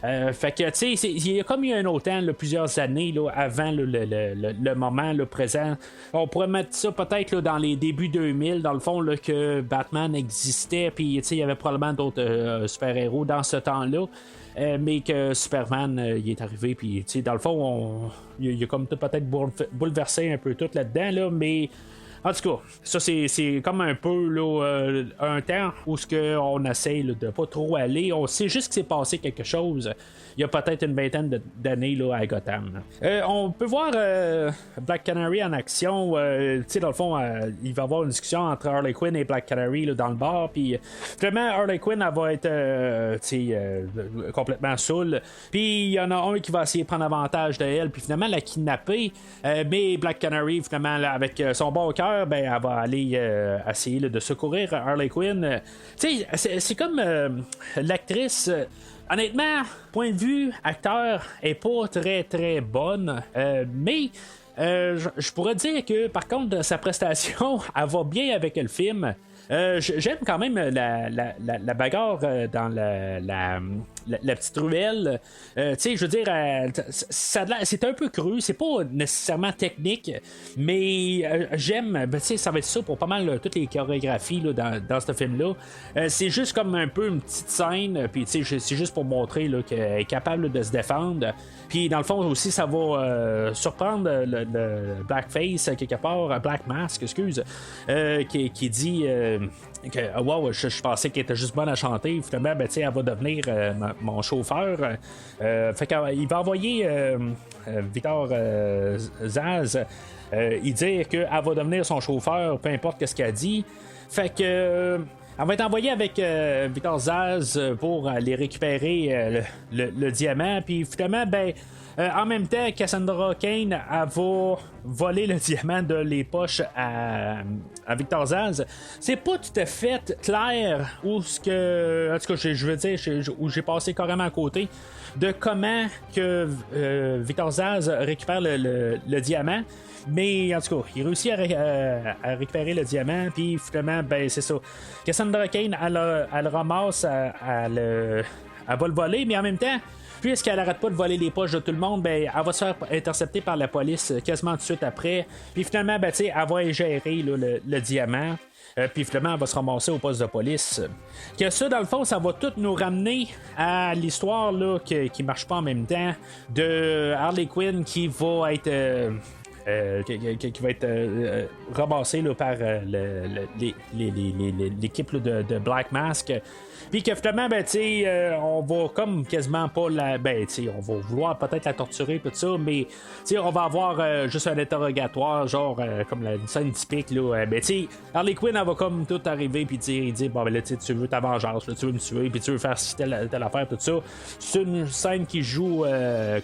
Fait que, tu sais, il y a comme eu un autre temps, là, plusieurs années là, avant le moment le présent. On pourrait mettre ça peut-être là, dans les débuts 2000, dans le fond, là, que Batman existait, puis il y avait probablement d'autres super-héros dans ce temps-là. Mais que Superman il est arrivé, puis dans le fond, il a comme peut-être bouleversé un peu tout là-dedans, là, mais. En tout cas, ça c'est comme un peu là, un temps où on essaie là, de pas trop aller. On sait juste qu'il s'est passé quelque chose. Il y a peut-être une vingtaine d'années là, à Gotham. On peut voir Black Canary en action. Dans le fond, il va y avoir une discussion entre Harley Quinn et Black Canary là, dans le bar. Puis finalement, Harley Quinn elle va être complètement saoule. Puis il y en a un qui va essayer de prendre avantage de elle. Puis finalement, la kidnapper. Mais Black Canary, finalement, là, avec son bon cœur, ben, elle va aller essayer là, de secourir Harley Quinn. C'est comme l'actrice. Honnêtement, point de vue acteur est pas très très bonne, mais je pourrais dire que par contre sa prestation elle va bien avec le film. J'aime quand même la bagarre dans la petite ruelle. Je veux dire, c'est un peu cru, c'est pas nécessairement technique, mais j'aime, ça va être ça pour pas mal toutes les chorégraphies là, dans ce film-là. C'est juste comme un peu une petite scène, puis c'est juste pour montrer là, qu'elle est capable de se défendre. Puis dans le fond aussi, ça va surprendre le Blackface quelque part, Black Mask, excuse, qui dit que wow, je pensais qu'elle était juste bonne à chanter. Finalement, ben, elle va devenir mon chauffeur. Fait qu'il va envoyer Victor Zaz il dit qu'elle va devenir son chauffeur, peu importe ce qu'elle dit. Fait que elle va être envoyée avec Victor Zaz pour aller récupérer le diamant. Puis finalement, ben, en même temps, Cassandra Cain elle va voler le diamant de les poches à Victor Zaz. C'est pas tout à fait clair où ce que, en tout cas, je veux dire, où j'ai passé carrément à côté de comment que Victor Zaz récupère le diamant. Mais en tout cas, il réussit à récupérer le diamant, puis finalement, ben c'est ça. Cassandra Cain, elle ramasse, elle va le voler, mais en même temps, puisqu'elle arrête pas de voler les poches de tout le monde, ben elle va se faire intercepter par la police quasiment tout de suite après. Puis finalement, ben, elle va ingérer là, le diamant. Puis finalement, elle va se ramasser au poste de police. Que ça, dans le fond, ça va tout nous ramener à l'histoire là, qui marche pas en même temps de Harley Quinn qui va être qui va être ramassé là, par l'équipe là, de Black Mask. Puis que finalement, ben, on va comme quasiment pas la. Ben, on va vouloir peut-être la torturer, tout ça, mais on va avoir juste un interrogatoire, genre comme la scène typique. Là, ben, Harley Quinn, elle va comme tout arriver, puis il dit bon, ben là, tu veux ta vengeance, là, tu veux me tuer, puis tu veux faire telle affaire, tout ça. C'est une scène qui joue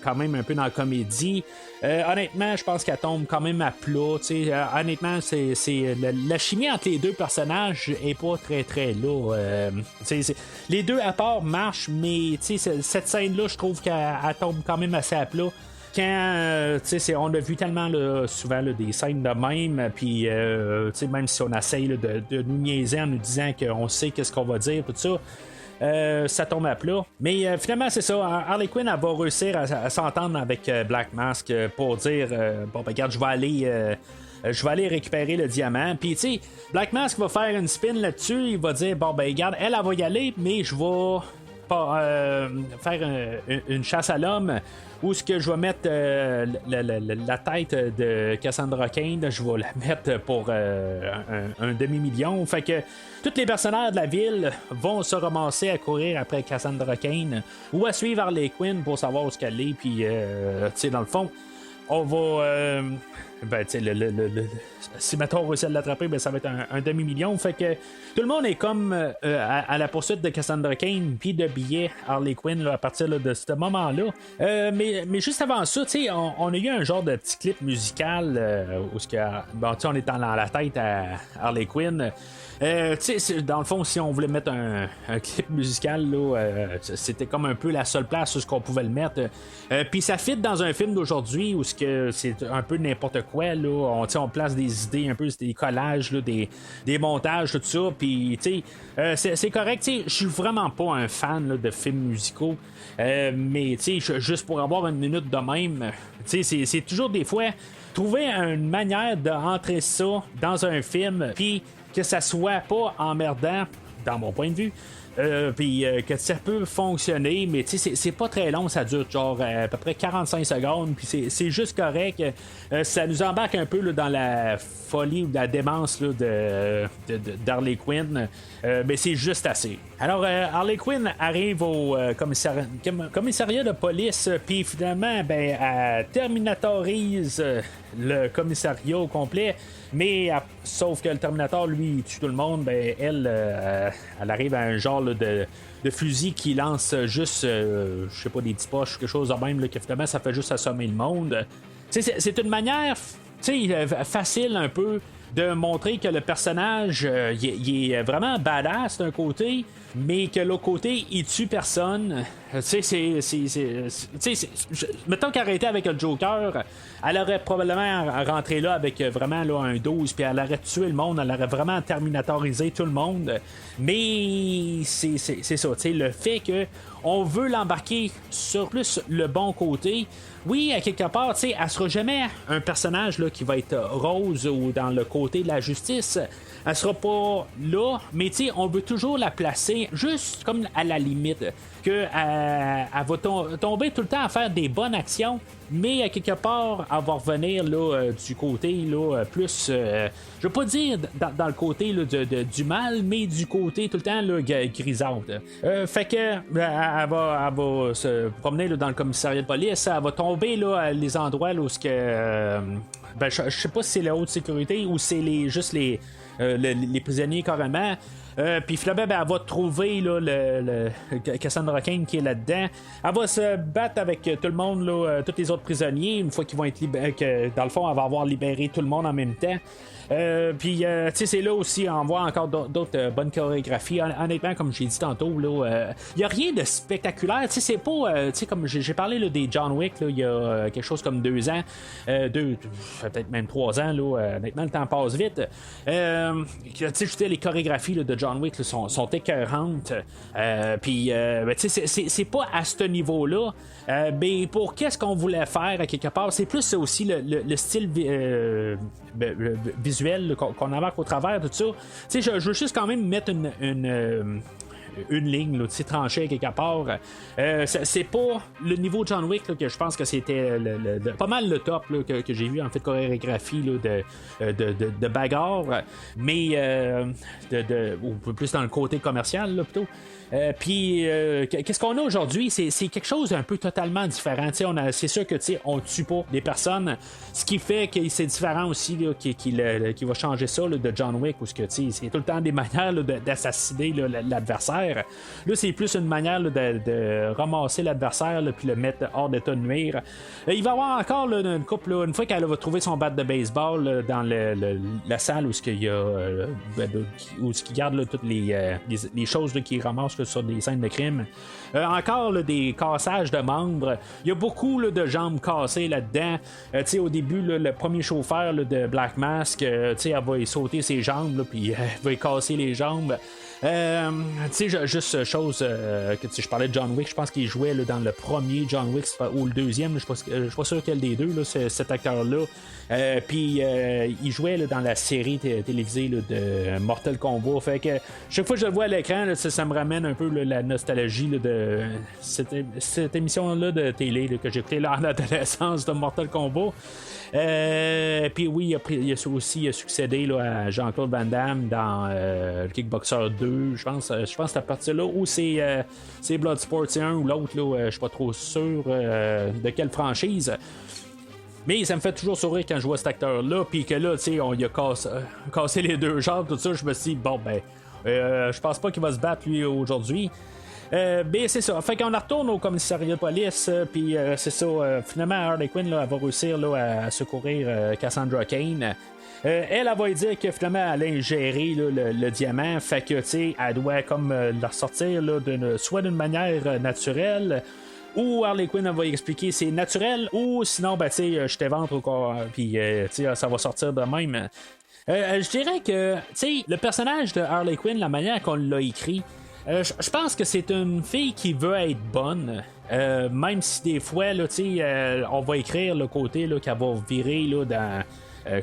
quand même un peu dans la comédie. Honnêtement, je pense qu'elle tombe quand même à plat. Honnêtement, c'est la chimie entre les deux personnages est pas très très là. Les deux à part marchent, mais cette scène-là, je trouve qu'elle tombe quand même assez à plat. Quand on a vu tellement là, souvent là, des scènes de même, puis même si on essaye là, de nous niaiser en nous disant qu'on sait qu'est-ce qu'on va dire, tout ça. Ça tombe à plat. Mais finalement, c'est ça. Harley Quinn, elle va réussir à s'entendre avec Black Mask pour dire bon, ben, regarde, je vais aller récupérer le diamant. Puis, tu sais, Black Mask va faire une spin là-dessus. Il va dire bon, ben, regarde, elle va y aller, mais je vais faire une chasse à l'homme où ce que je vais mettre la tête de Cassandra Cain, je vais la mettre pour un demi-million. Fait que tous les personnages de la ville vont se ramasser à courir après Cassandra Cain ou à suivre Harley Quinn pour savoir où ce qu'elle est. Puis, tu sais, dans le fond, on va ben, tu sais, si mettons on réussit à l'attraper, ben, ça va être un demi-million. Fait que tout le monde est comme à la poursuite de Cassandra Cain puis de billets Harley Quinn là, à partir là, de ce moment-là. Mais juste avant ça, tu sais, on a eu un genre de petit clip musical où on est dans la tête à Harley Quinn. Dans le fond, si on voulait mettre un clip musical, là, c'était comme un peu la seule place où on pouvait le mettre. Puis ça fit dans un film d'aujourd'hui où c'est un peu n'importe quoi. Là. On place des idées, un peu des collages, là, des montages, tout ça. Puis c'est correct. Je suis vraiment pas un fan là, de films musicaux. Mais juste pour avoir une minute de même, c'est toujours des fois trouver une manière d'entrer ça dans un film. Puis que ça soit pas emmerdant, dans mon point de vue, puis que ça peut fonctionner, mais c'est pas très long, ça dure genre à peu près 45 secondes, puis c'est juste correct. Ça nous embarque un peu là, dans la folie ou la démence là, d'Harley Quinn, mais c'est juste assez. Alors, Harley Quinn arrive au commissariat de police, puis finalement, ben, elle terminatorise le commissariat au complet, mais sauf que le Terminator, lui, il tue tout le monde, ben, elle arrive à un genre là, de fusil qui lance juste, je sais pas, des petits poches, quelque chose de même, là, que finalement, ça fait juste assommer le monde. C'est une manière facile un peu de montrer que le personnage il est vraiment badass d'un côté, mais que l'autre côté il tue personne. Mettons qu'elle arrêtait avec le Joker, elle aurait probablement rentré là avec vraiment là, un 12, puis elle aurait tué le monde, elle aurait vraiment terminatorisé tout le monde. Mais c'est ça, le fait que on veut l'embarquer sur plus le bon côté. Oui, à quelque part, elle sera jamais un personnage là, qui va être rose ou dans le côté de la justice. Elle sera pas là, mais on veut toujours la placer juste comme à la limite. Que elle va tomber tout le temps à faire des bonnes actions, mais à quelque part, elle va revenir là, du côté là, plus, je veux pas dire dans le côté là, du mal, mais du côté tout le temps là, grisante. Fait que elle va se promener là, dans le commissariat de police, elle va tomber là, à les endroits là, où je sais pas si c'est la haute sécurité ou c'est juste les prisonniers carrément. Puis finalement, elle va trouver là, Cassandra Cain qui est là-dedans. Elle va se battre avec tout le monde, là, tous les autres prisonniers, une fois qu'ils vont être libérés, que dans le fond, elle va avoir libéré tout le monde en même temps. Puis, c'est là aussi, on voit encore d'autres bonnes chorégraphies. Honnêtement, comme j'ai dit tantôt, il n'y a rien de spectaculaire. C'est pas, comme j'ai parlé là, des John Wick, il y a quelque chose comme 2 ans, peut-être même 3 ans. Là, honnêtement, le temps passe vite. Les chorégraphies là, de John Wick là, sont écœurantes. Puis, c'est pas à ce niveau-là. Mais pour qu'est-ce qu'on voulait faire à quelque part, c'est plus aussi le style visuel là, qu'on embarque au travers de tout ça. Je veux juste quand même mettre une ligne là, tranchée quelque part. C'est pas le niveau de John Wick là, que je pense que c'était pas mal le top là, que j'ai vu en fait de chorégraphie là, de bagarre, mais ou plus dans le côté commercial là, plutôt. Puis qu'est-ce qu'on a aujourd'hui, c'est quelque chose d'un peu totalement différent. C'est sûr que on tue pas des personnes, ce qui fait que c'est différent aussi là, qui va changer ça là, de John Wick, où c'est tout le temps des manières là, d'assassiner là, l'adversaire. Là c'est plus une manière là, de ramasser l'adversaire là, puis le mettre hors d'état de nuire. Il va y avoir encore là, une couple là, une fois qu'elle va trouver son bat de baseball là, dans la salle où il y a où il garde là, toutes les choses là, qu'il ramasse là, sur des scènes de crime. Encore là, des cassages de membres. Il y a beaucoup là, de jambes cassées là-dedans. Au début, là, le premier chauffeur là, de Black Mask, elle va y sauter ses jambes, là, puis elle va y casser les jambes. Juste chose que je parlais de John Wick, je pense qu'il jouait là, dans le premier John Wick ou le deuxième, je suis pas sûr quel des deux là, cet acteur-là. Puis il jouait là, dans la série télévisée là, de Mortal Kombat. Fait que chaque fois que je le vois à l'écran, là, ça me ramène un peu là, la nostalgie là, de cette émission-là de télé là, que j'écoutais là, en adolescence de Mortal Kombat. Puis oui, il a aussi succédé là, à Jean-Claude Van Damme dans le Kickboxer 2, je pense à partir là où c'est Bloodsport 1 ou l'autre, là, je suis pas trop sûr de quelle franchise. Mais ça me fait toujours sourire quand je vois cet acteur-là, puis que là, tu sais, on y a cassé les 2 jambes, tout ça. Je me suis dit, bon, ben, je pense pas qu'il va se battre, lui, aujourd'hui. Ben c'est ça. Fait qu'on retourne au commissariat de police, puis c'est ça. Finalement, Harley Quinn, là, elle va réussir là, à secourir Cassandra Cain. Elle va lui dire que finalement elle a ingéré là, le diamant, fait que tu sais, elle doit comme le ressortir là, soit d'une manière naturelle, ou Harley Quinn elle va expliquer c'est naturel, ou sinon ben tu sais je t'éventre au corps, puis tu sais ça va sortir de même. Je dirais que tu sais le personnage de Harley Quinn, la manière qu'on l'a écrit, je pense que c'est une fille qui veut être bonne. Même si des fois là, on va écrire le côté là, qu'elle va virer là, dans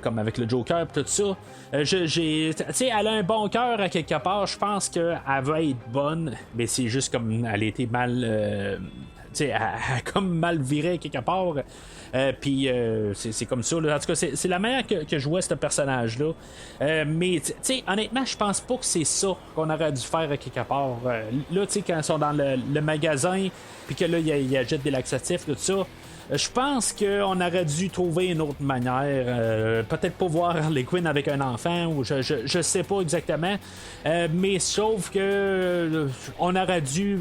comme avec le Joker et tout ça. Elle a un bon cœur à quelque part. Je pense qu'elle va être bonne, mais c'est juste comme elle a été mal. Elle a comme mal viré quelque part. Puis c'est comme ça. Là. En tout cas, c'est la manière que je vois ce personnage-là. Mais honnêtement, je pense pas que c'est ça qu'on aurait dû faire quelque part. Là, quand ils sont dans le magasin, puis que là, ils achètent des laxatifs, tout ça. Je pense qu'on aurait dû trouver une autre manière. Peut-être pas voir Harley Quinn avec un enfant, ou je sais pas exactement. Mais sauf que on aurait dû.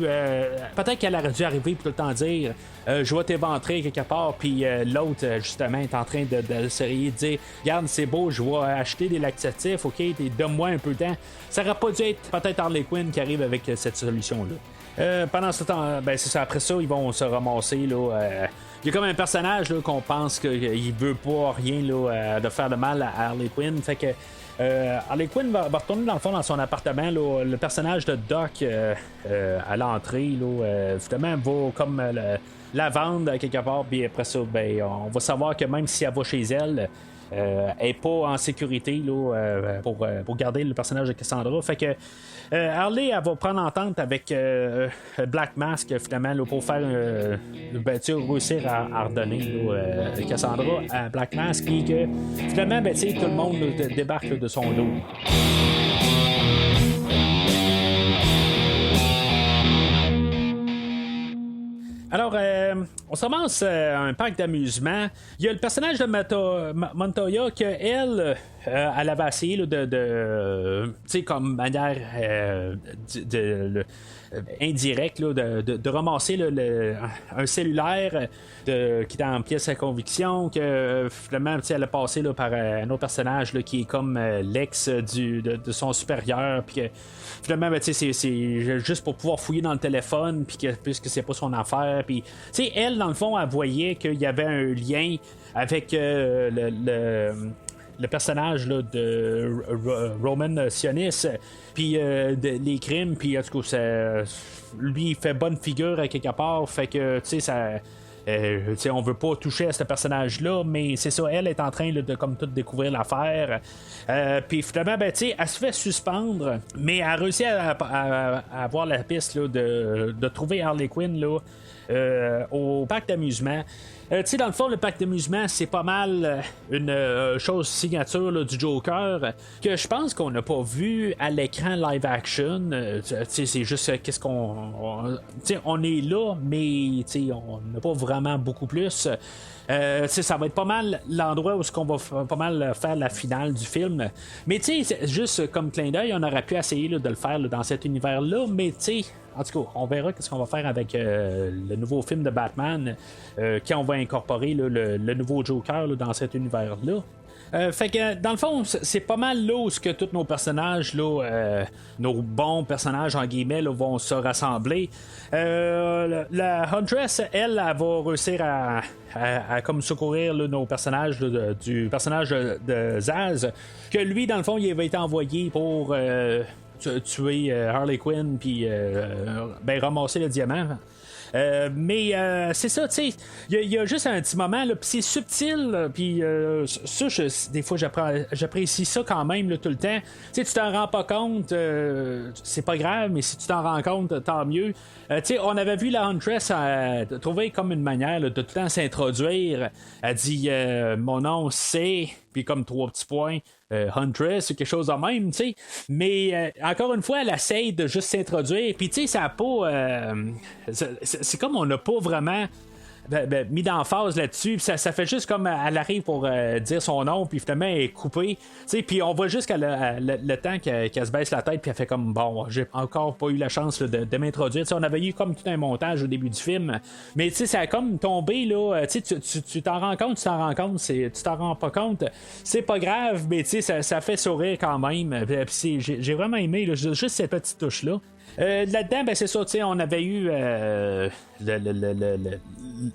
Peut-être qu'elle aurait dû arriver pour tout le temps dire je vais t'éventrer quelque part, puis l'autre, justement, est en train d'essayer de dire regarde, c'est beau, je vais acheter des laxatifs, ok, donne-moi un peu de temps. Ça aurait pas dû être peut-être Harley Quinn qui arrive avec cette solution-là. Pendant ce temps, ben c'est ça, après ça, ils vont se ramasser là. Il y a comme un personnage là, qu'on pense qu'il veut pas rien là, de faire de mal à Harley Quinn. Fait que Harley Quinn va retourner dans le fond dans son appartement. Là, le personnage de Doc à l'entrée, là, justement, va comme la vendre quelque part. Puis après ça, ben, on va savoir que même si elle va chez elle, elle n'est pas en sécurité là, pour garder le personnage de Cassandra. Fait que Harley elle va prendre entente avec Black Mask finalement là, pour faire réussir à redonner là, Cassandra à Black Mask, puis que finalement ben, tout le monde là, débarque là, de son lot. Alors, on se ramasse à un parc d'amusement. Il y a le personnage de Montoya que elle avait essayé là, de tu sais, comme manière indirecte là, de ramasser là, un cellulaire qui est en pièce à conviction, que finalement elle a passé là, par un autre personnage là, qui est comme l'ex de son supérieur, puis que finalement ben, c'est juste pour pouvoir fouiller dans le téléphone, puis que puisque c'est pas son affaire, puis elle dans le fond elle voyait qu'il y avait un lien avec le personnage là, de Roman Sionis, puis les crimes, puis en tout cas lui il fait bonne figure à quelque part, fait que tu sais ça on veut pas toucher à ce personnage-là, mais c'est ça, elle est en train là, de comme tout découvrir l'affaire. Puis finalement, ben, elle se fait suspendre, mais elle réussit à avoir la piste là, de trouver Harley Quinn là, au parc d'amusement. Dans le fond, le parc d'amusement, c'est pas mal une chose signature là, du Joker que je pense qu'on n'a pas vu à l'écran live action. C'est juste qu'est-ce qu'on. On est là, mais on n'a pas vraiment beaucoup plus. Ça va être pas mal l'endroit où on va pas mal faire la finale du film. Mais juste comme clin d'œil, on aurait pu essayer là, de le faire là, dans cet univers-là, mais en tout cas, on verra qu'est-ce qu'on va faire avec le nouveau film de Batman quand on va incorporer là, le nouveau Joker là, dans cet univers-là. Fait que dans le fond, c'est pas mal là où que tous nos personnages, là, nos bons personnages en guillemets, là, vont se rassembler. La Huntress, elle va réussir à comme secourir là, nos personnages là, du personnage de Zaz, que lui, dans le fond, il avait été envoyé pour tuer Harley Quinn puis ramasser le diamant. Mais c'est ça, tu sais, il y a juste un petit moment, puis c'est subtil, puis ça, des fois, j'apprécie ça quand même là, tout le temps. Tu t'en rends pas compte, c'est pas grave, mais si tu t'en rends compte, tant mieux. On avait vu la Huntress trouver comme une manière là, de tout le temps s'introduire. Elle dit mon nom c'est, puis comme 3 petits points. Huntress ou quelque chose de même, tu sais. Mais encore une fois, elle essaye de juste s'introduire. Puis tu sais, ça n'a pas. C'est comme on n'a pas vraiment mis d'emphase là-dessus. Puis ça fait juste comme elle arrive pour dire son nom, puis finalement elle est coupée. Puis on voit juste le temps qu'elle se baisse la tête, puis elle fait comme bon, j'ai encore pas eu la chance là, de m'introduire. T'sais, on avait eu comme tout un montage au début du film, mais ça a comme tombé là. Tu t'en rends compte, tu t'en rends pas compte, c'est pas grave, mais ça fait sourire quand même. J'ai vraiment aimé là, juste cette petite touche là. Là-dedans, ben c'est ça, on avait eu le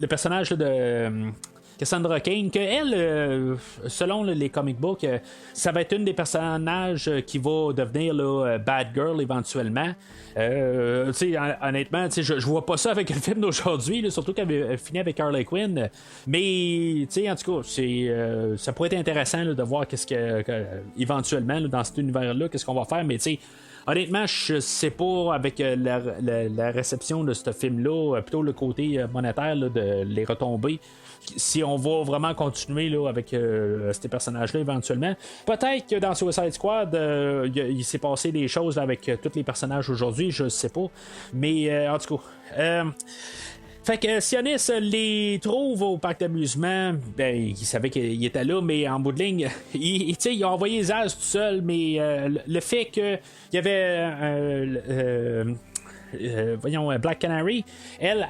personnage là, de Cassandra Cain, que elle, selon les comic books, ça va être une des personnages qui va devenir là, Bad Girl éventuellement. Honnêtement, je vois pas ça avec le film d'aujourd'hui, là, surtout qu'elle avait fini avec Harley Quinn. Mais en tout cas, ça pourrait être intéressant là, de voir qu'est-ce que éventuellement là, dans cet univers-là, qu'est-ce qu'on va faire, mais honnêtement, je sais pas avec la réception de ce film-là, plutôt le côté monétaire là, de les retombées, si on va vraiment continuer là, avec ces personnages-là éventuellement. Peut-être que dans Suicide Squad, il s'est passé des choses là, avec tous les personnages aujourd'hui, je sais pas. Mais en tout cas. Fait que Sionis les trouve au parc d'amusement, ben, il savait qu'il était là, mais en bout de ligne, il a envoyé Zaz tout seul, mais le fait qu'il y avait Black Canary, elle,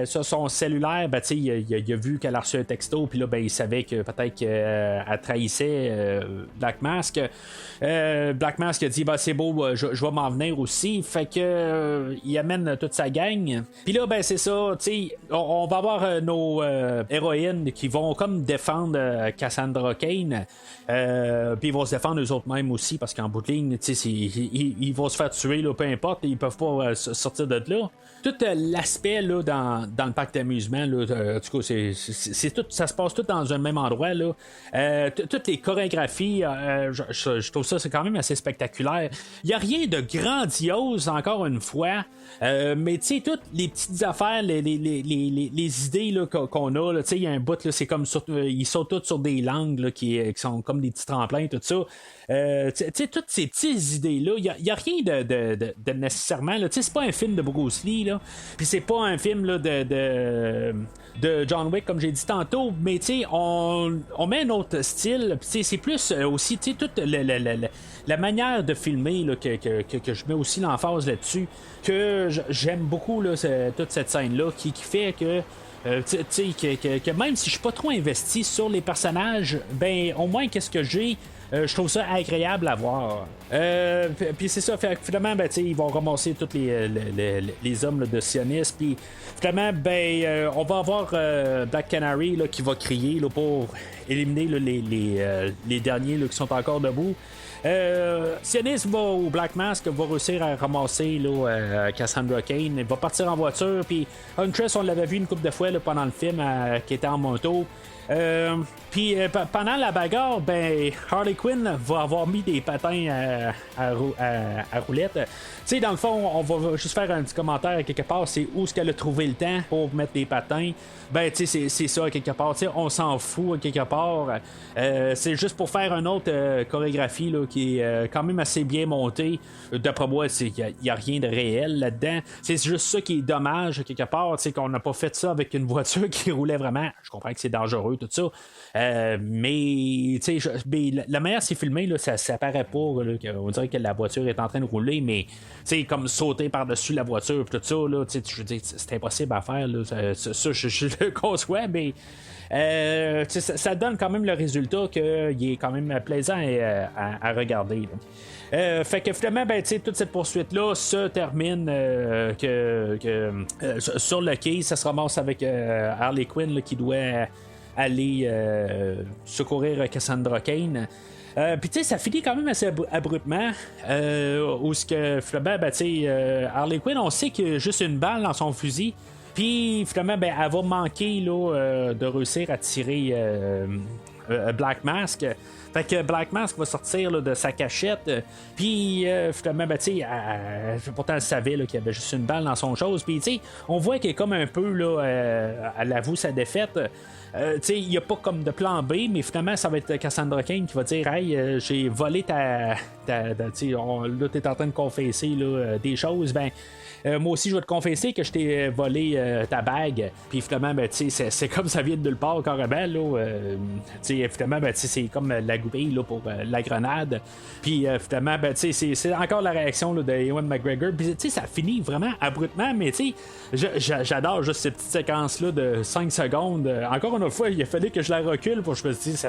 sur son cellulaire, ben, il a vu qu'elle a reçu un texto, puis là, ben, il savait que peut-être qu'elle trahissait Black Mask. Black Mask a dit bah c'est beau, je vais m'en venir aussi. Fait que il amène toute sa gang. Puis là, ben c'est ça, on va avoir nos héroïnes qui vont comme défendre Cassandra Cain. Puis ils vont se défendre eux autres mêmes aussi, parce qu'en bout de ligne, ils vont se faire tuer, là, peu importe, ils peuvent pas sortir de là. Tout l'aspect là, dans le parc d'amusement, là, en tout cas, c'est tout, ça se passe tout dans un même endroit. Là. Toutes les chorégraphies, je trouve ça c'est quand même assez spectaculaire. Il n'y a rien de grandiose, encore une fois. Mais tu sais, toutes les petites affaires, les idées là, qu'on a, il y a un bout, là, c'est comme ils sautent tous sur des langues là, qui sont comme des petits tremplins, tout ça. Toutes ces petites idées-là, il n'y a rien de nécessairement. C'est pas un film de Bruce Lee, là. Puis c'est pas un film là, de John Wick, comme j'ai dit tantôt, mais on met un autre style. C'est plus aussi toute la manière de filmer là, que je mets aussi l'emphase là-dessus, que j'aime beaucoup là, toute cette scène-là qui fait que. Que même si je suis pas trop investi sur les personnages, ben au moins qu'est-ce que j'ai, je trouve ça agréable à voir. Puis c'est ça, fait, finalement, ben, ils vont ramasser tous les hommes là, de sionistes. Puis finalement, ben, on va avoir Black Canary là, qui va crier là, pour éliminer là, les derniers là, qui sont encore debout. Sionis va au Black Mask, va réussir à ramasser là, Cassandra Cain. Il va partir en voiture. Puis Huntress, on l'avait vu une couple de fois là, pendant le film, qui était en moto. Puis pendant la bagarre, ben Harley Quinn va avoir mis des patins à roulette. Tu sais, dans le fond, on va juste faire un petit commentaire quelque part, c'est où est-ce qu'elle a trouvé le temps pour mettre des patins. Ben, tu sais, c'est ça quelque part. Tu sais, on s'en fout quelque part. C'est juste pour faire une autre chorégraphie là, qui est quand même assez bien montée. D'après moi, il n'y a rien de réel là-dedans. C'est juste ça qui est dommage quelque part. Tu sais, qu'on n'a pas fait ça avec une voiture qui roulait vraiment. Je comprends que c'est dangereux, tout ça. Mais, tu sais, la manière c'est filmé, là, ça paraît pas. Là, on dirait que la voiture est en train de rouler, mais, tu sais, comme sauter par-dessus la voiture, tout ça, là, tu sais, je veux dire, c'est impossible à faire. Là, ça je le conçois, mais. Ça donne quand même le résultat qu'il est quand même plaisant à regarder. Fait que finalement, ben, toute cette poursuite-là se termine sur le quai, ça se ramasse avec Harley Quinn là, qui doit aller secourir Cassandra Cain. Puis tu sais, ça finit quand même assez abruptement. Où ce que finalement, ben, Harley Quinn, on sait qu'il y a juste une balle dans son fusil. Puis finalement, ben, elle va manquer là, de réussir à tirer Black Mask. Fait que Black Mask va sortir là, de sa cachette, puis finalement, ben, tu sais, pourtant elle savait là, qu'il y avait juste une balle dans son chose, puis tu sais, on voit qu'elle est comme un peu, là, elle avoue sa défaite. Il n'y a pas comme de plan B, mais finalement, ça va être Cassandra Cain qui va dire hey, j'ai volé ta là, t'es en train de confesser là, des choses. Ben, moi aussi, je vais te confesser que je t'ai volé ta bague. Puis finalement, ben, c'est comme ça vient de nulle part, carrément. Là, finalement, ben, c'est comme la goupille là, pour la grenade. Puis finalement, ben, c'est encore la réaction là, de Ewan McGregor. Puis ça finit vraiment abruptement, mais j'adore juste ces petites séquences-là de 5 secondes. Encore une fois, il a fallu que je la recule pour que je me dise,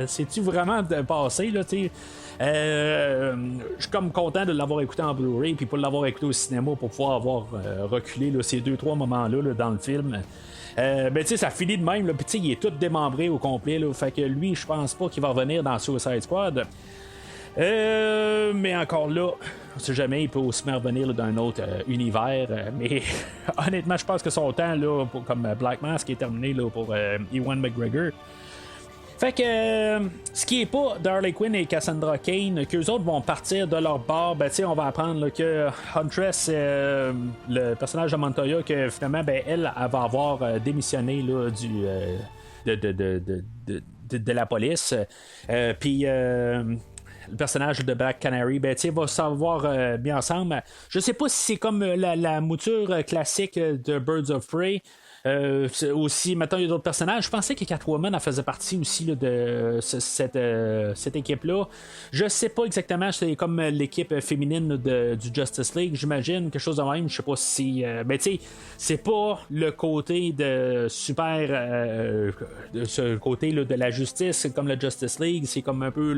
c'est-tu vraiment de passer, là, tu sais? Je suis comme content de l'avoir écouté en Blu-ray puis pour l'avoir écouté au cinéma pour pouvoir avoir reculé là, ces 2-3 moments-là là, dans le film. Ben tu sais, ça finit de même, puis tu sais, il est tout démembré au complet, là, fait que lui, je pense pas qu'il va revenir dans Suicide Squad. Mais encore là, on sait jamais, il peut aussi me revenir là, d'un autre univers. Mais honnêtement, je pense que son temps là, comme Black Mask est terminé là, pour Ewan McGregor. Fait que ce qui est pas d'Harley Quinn et Cassandra Cain, qu'eux autres vont partir de leur bord, ben tu sais, on va apprendre là, que Huntress, le personnage de Montoya, que finalement, ben elle va avoir démissionné là, de la police. Puis le personnage de Black Canary, ben, va savoir bien ensemble. Je sais pas si c'est comme la mouture classique de Birds of Prey. Aussi, maintenant il y a d'autres personnages. Je pensais que Catwoman faisait partie aussi là, de cette équipe-là. Je sais pas exactement, c'est comme l'équipe féminine du Justice League, j'imagine, quelque chose de même. Je sais pas si. Ben, tu sais, c'est pas le côté de super. De ce côté là, de la justice, c'est comme le Justice League, c'est comme un peu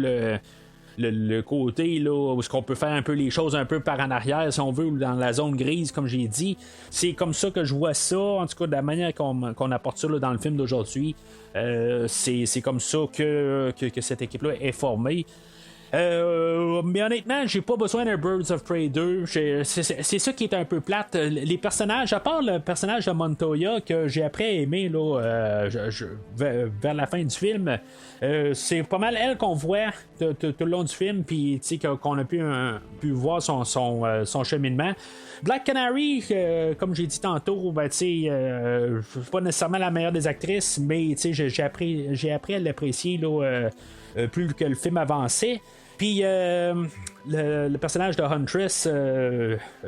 le côté là, où est-ce qu'on peut faire un peu les choses un peu par en arrière si on veut, dans la zone grise comme j'ai dit. C'est comme ça que je vois ça, en tout cas de la manière qu'on apporte ça là, dans le film d'aujourd'hui. C'est comme ça que cette équipe là est formée. Mais honnêtement, j'ai pas besoin d'un Birds of Prey 2. C'est ça qui est un peu plate. Les personnages, à part le personnage de Montoya que j'ai après aimé là, vers la fin du film, c'est pas mal elle qu'on voit tout le long du film, puis qu'on a pu voir son cheminement. Black Canary, comme j'ai dit tantôt, ben, pas nécessairement la meilleure des actrices, mais j'ai appris à l'apprécier là, plus que le film avançait. Puis le personnage de Huntress,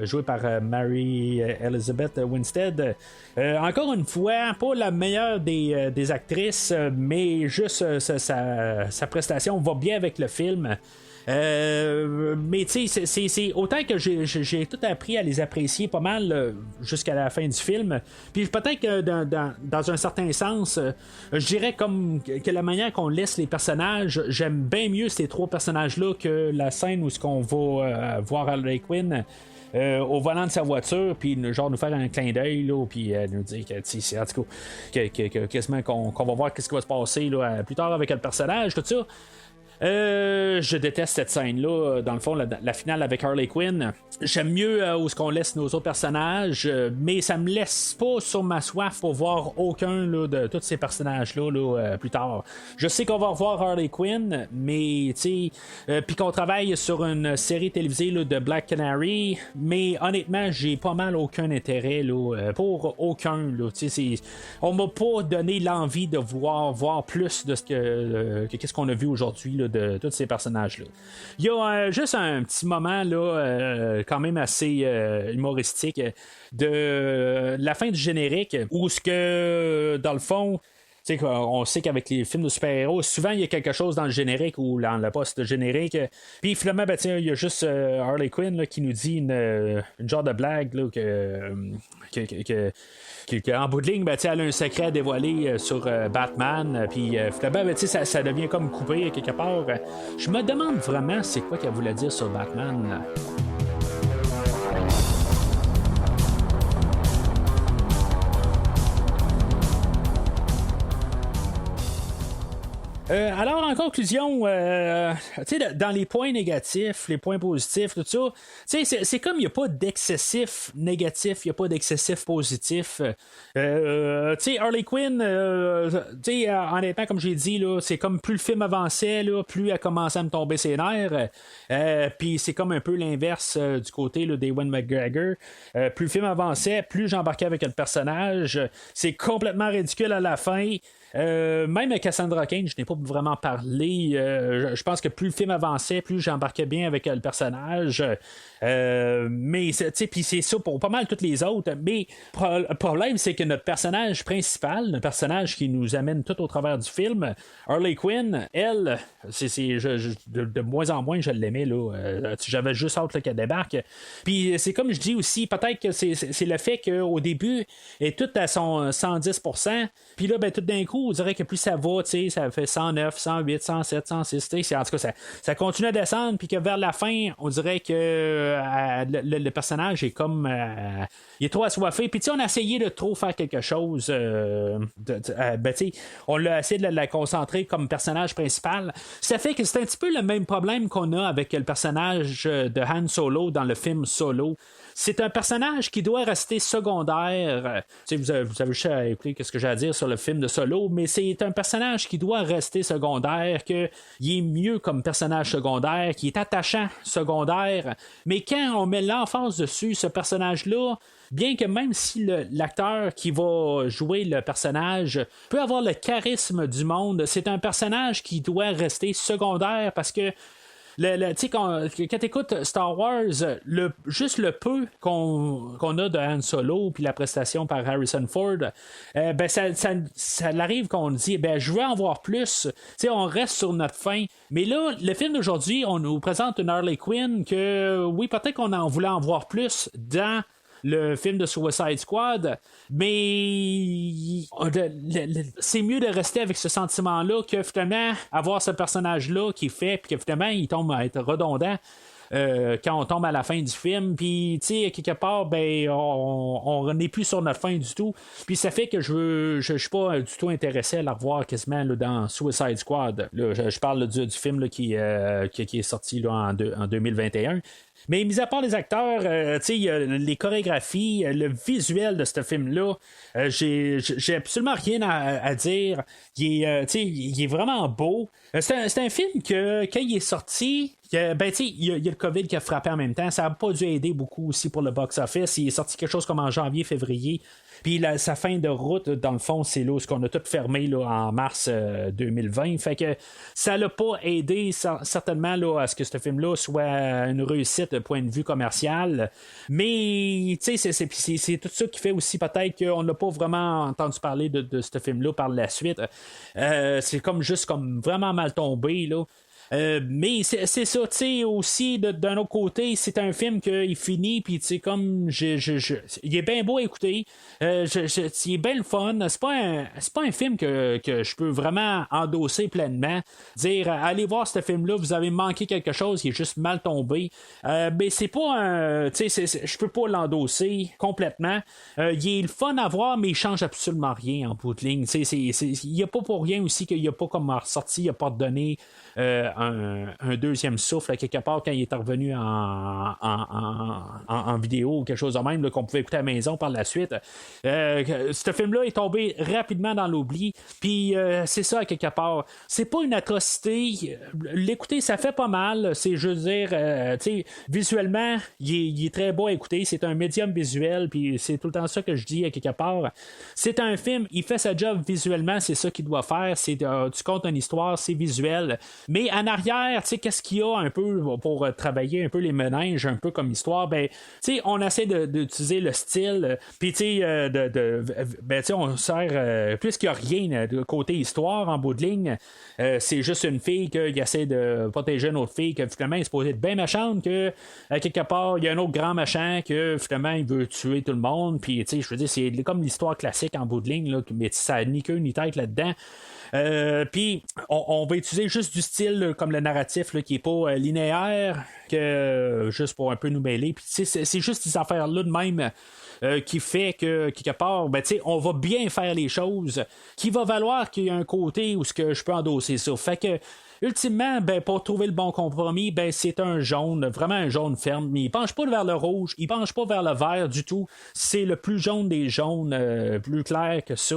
joué par Mary Elizabeth Winstead, encore une fois, pas la meilleure des actrices, mais juste sa prestation va bien avec le film. Mais tu sais, c'est autant que j'ai tout appris à les apprécier pas mal jusqu'à la fin du film. Puis peut-être que dans un certain sens, je dirais comme que la manière qu'on laisse les personnages, j'aime bien mieux ces 3 personnages-là que la scène où on va voir Harley Quinn au volant de sa voiture, puis genre nous faire un clin d'œil, là, puis nous dire que, c'est en tout cas, que quasiment qu'on va voir qu'est-ce qui va se passer là, plus tard avec le personnage, tout ça. Je déteste cette scène-là, dans le fond, la finale avec Harley Quinn. J'aime mieux où est-ce qu'on laisse nos autres personnages, mais ça me laisse pas sur ma soif pour voir aucun là, de tous ces personnages-là là, plus tard. Je sais qu'on va revoir Harley Quinn, mais tu sais, puis qu'on travaille sur une série télévisée là, de Black Canary, mais honnêtement, j'ai pas mal aucun intérêt là, pour aucun. Là, on m'a pas donné l'envie de voir plus de ce que qu'est-ce qu'on a vu aujourd'hui là, de tous ces personnages-là. Il y a juste un petit moment là, quand même assez humoristique de la fin du générique où ce que dans le fond on sait qu'avec les films de super-héros, souvent il y a quelque chose dans le générique ou dans le post générique. Puis finalement, ben, il y a juste Harley Quinn là, qui nous dit une genre de blague là, en bout de ligne, ben, elle a un secret à dévoiler sur Batman. Puis finalement, ben, ça devient comme coupé quelque part. Je me demande vraiment c'est quoi qu'elle voulait dire sur Batman. Alors, en conclusion, tu sais, dans les points négatifs, les points positifs, tout ça, tu sais, c'est comme il n'y a pas d'excessif négatif, il n'y a pas d'excessif positif. Tu sais, Harley Quinn, tu sais, honnêtement, comme j'ai dit, là, c'est comme plus le film avançait, là, plus elle commençait à me tomber ses nerfs. Puis c'est comme un peu l'inverse du côté là, d'Ewan McGregor. Plus le film avançait, plus j'embarquais avec le personnage. C'est complètement ridicule à la fin. Même Cassandra Cain, je n'ai pas vraiment parlé. Je pense que plus le film avançait, plus j'embarquais bien avec le personnage. Mais puis c'est ça pour pas mal toutes les autres. Mais le problème, c'est que notre personnage principal, le personnage qui nous amène tout au travers du film, Harley Quinn, elle, de moins en moins je l'aimais là. J'avais juste hâte là, qu'elle débarque. Puis c'est comme je dis aussi, peut-être que c'est le fait qu'au début, elle est toute à son 110%. Puis là, ben, tout d'un coup, on dirait que plus ça va, ça fait 109, 108, 107, 106, en tout cas, ça continue à descendre, puis que vers la fin, on dirait que le personnage est comme il est trop assoiffé, puis on a essayé de trop faire quelque chose, on l'a essayé de la concentrer comme personnage principal. Ça fait que c'est un petit peu le même problème qu'on a avec le personnage de Han Solo dans le film Solo. C'est un personnage qui doit rester secondaire. Vous avez juste à écouter ce que j'ai à dire sur le film de Solo, mais c'est un personnage qui doit rester secondaire, qu'il est mieux comme personnage secondaire, qui est attachant secondaire. Mais quand on met l'emphase dessus, ce personnage-là, bien que même si l'acteur qui va jouer le personnage peut avoir le charisme du monde, c'est un personnage qui doit rester secondaire parce que quand tu écoutes Star Wars, juste le peu qu'on a de Han Solo puis la prestation par Harrison Ford, ça arrive qu'on dit je veux en voir plus. On reste sur notre fin. Mais là, le film d'aujourd'hui, on nous présente une Harley Quinn que oui, peut-être qu'on en voulait en voir plus dans le film de Suicide Squad, mais c'est mieux de rester avec ce sentiment-là que finalement avoir ce personnage-là qui est fait, puis que finalement il tombe à être redondant. Quand on tombe à la fin du film, puis tu sais, quelque part, on n'est plus sur notre fin du tout. Puis ça fait que je suis pas du tout intéressé à la revoir quasiment là, dans Suicide Squad. Là, je parle là, du film là, qui est sorti là, en 2021. Mais mis à part les acteurs, les chorégraphies, le visuel de ce film-là, j'ai absolument rien à dire. Il est vraiment beau. C'est un film que, quand il est sorti, il y a le COVID qui a frappé en même temps. Ça n'a pas dû aider beaucoup aussi pour le box-office. Il est sorti quelque chose comme en janvier-février. Puis sa fin de route, dans le fond, c'est là où on a tout fermé là, en mars 2020. Fait que ça l'a pas aidé certainement là, à ce que ce film-là soit une réussite point de vue commercial. Mais c'est tout ça qui fait aussi peut-être qu'on n'a pas vraiment entendu parler de ce film-là par la suite. C'est comme juste comme vraiment mal tombé là. Mais c'est ça, tu sais, aussi d'un autre côté, c'est un film qui finit, puis tu sais, comme il est bien beau à écouter, il est bien le fun. C'est pas un film que je peux vraiment endosser pleinement, dire allez voir ce film-là, vous avez manqué quelque chose, il est juste mal tombé. Mais c'est pas un, tu sais, je peux pas l'endosser complètement. Il est le fun à voir, mais il change absolument rien en bout de ligne. Il y a pas pour rien aussi qu'il y a pas comme ressorti, il a pas donné un deuxième souffle à quelque part quand il est revenu en vidéo ou quelque chose de même là, qu'on pouvait écouter à la maison par la suite. Ce film-là est tombé rapidement dans l'oubli, puis c'est ça à quelque part. C'est pas une atrocité. L'écouter, ça fait pas mal. C'est, je veux dire, visuellement, il est très beau à écouter. C'est un médium visuel, puis c'est tout le temps ça que je dis à quelque part. C'est un film, il fait sa job visuellement, c'est ça qu'il doit faire. C'est tu comptes une histoire, c'est visuel. Mais en arrière, tu sais, qu'est-ce qu'il y a un peu pour travailler un peu les méninges, un peu comme histoire, tu sais, on essaie d'utiliser le style, puis tu sais, on sert, puisqu'il n'y a rien de côté histoire en bout de ligne, c'est juste une fille qui essaie de protéger une autre fille, que finalement, elle est supposée être bien méchante, que quelque part, il y a un autre grand méchant, que finalement, il veut tuer tout le monde, puis tu sais, je veux dire, c'est comme l'histoire classique en bout de ligne, là, mais ça n'a ni queue ni tête là-dedans. Puis on va utiliser juste du style comme le narratif là, qui est pas linéaire, que juste pour un peu nous mêler. Puis c'est juste ces affaires-là de même. Qui fait que, quelque part, ben, on va bien faire les choses, qui va valoir qu'il y a un côté où ce que je peux endosser ça. Fait que, ultimement, ben, pour trouver le bon compromis, ben, c'est un jaune, vraiment un jaune ferme, mais il penche pas vers le rouge, il penche pas vers le vert du tout. C'est le plus jaune des jaunes, plus clair que ça.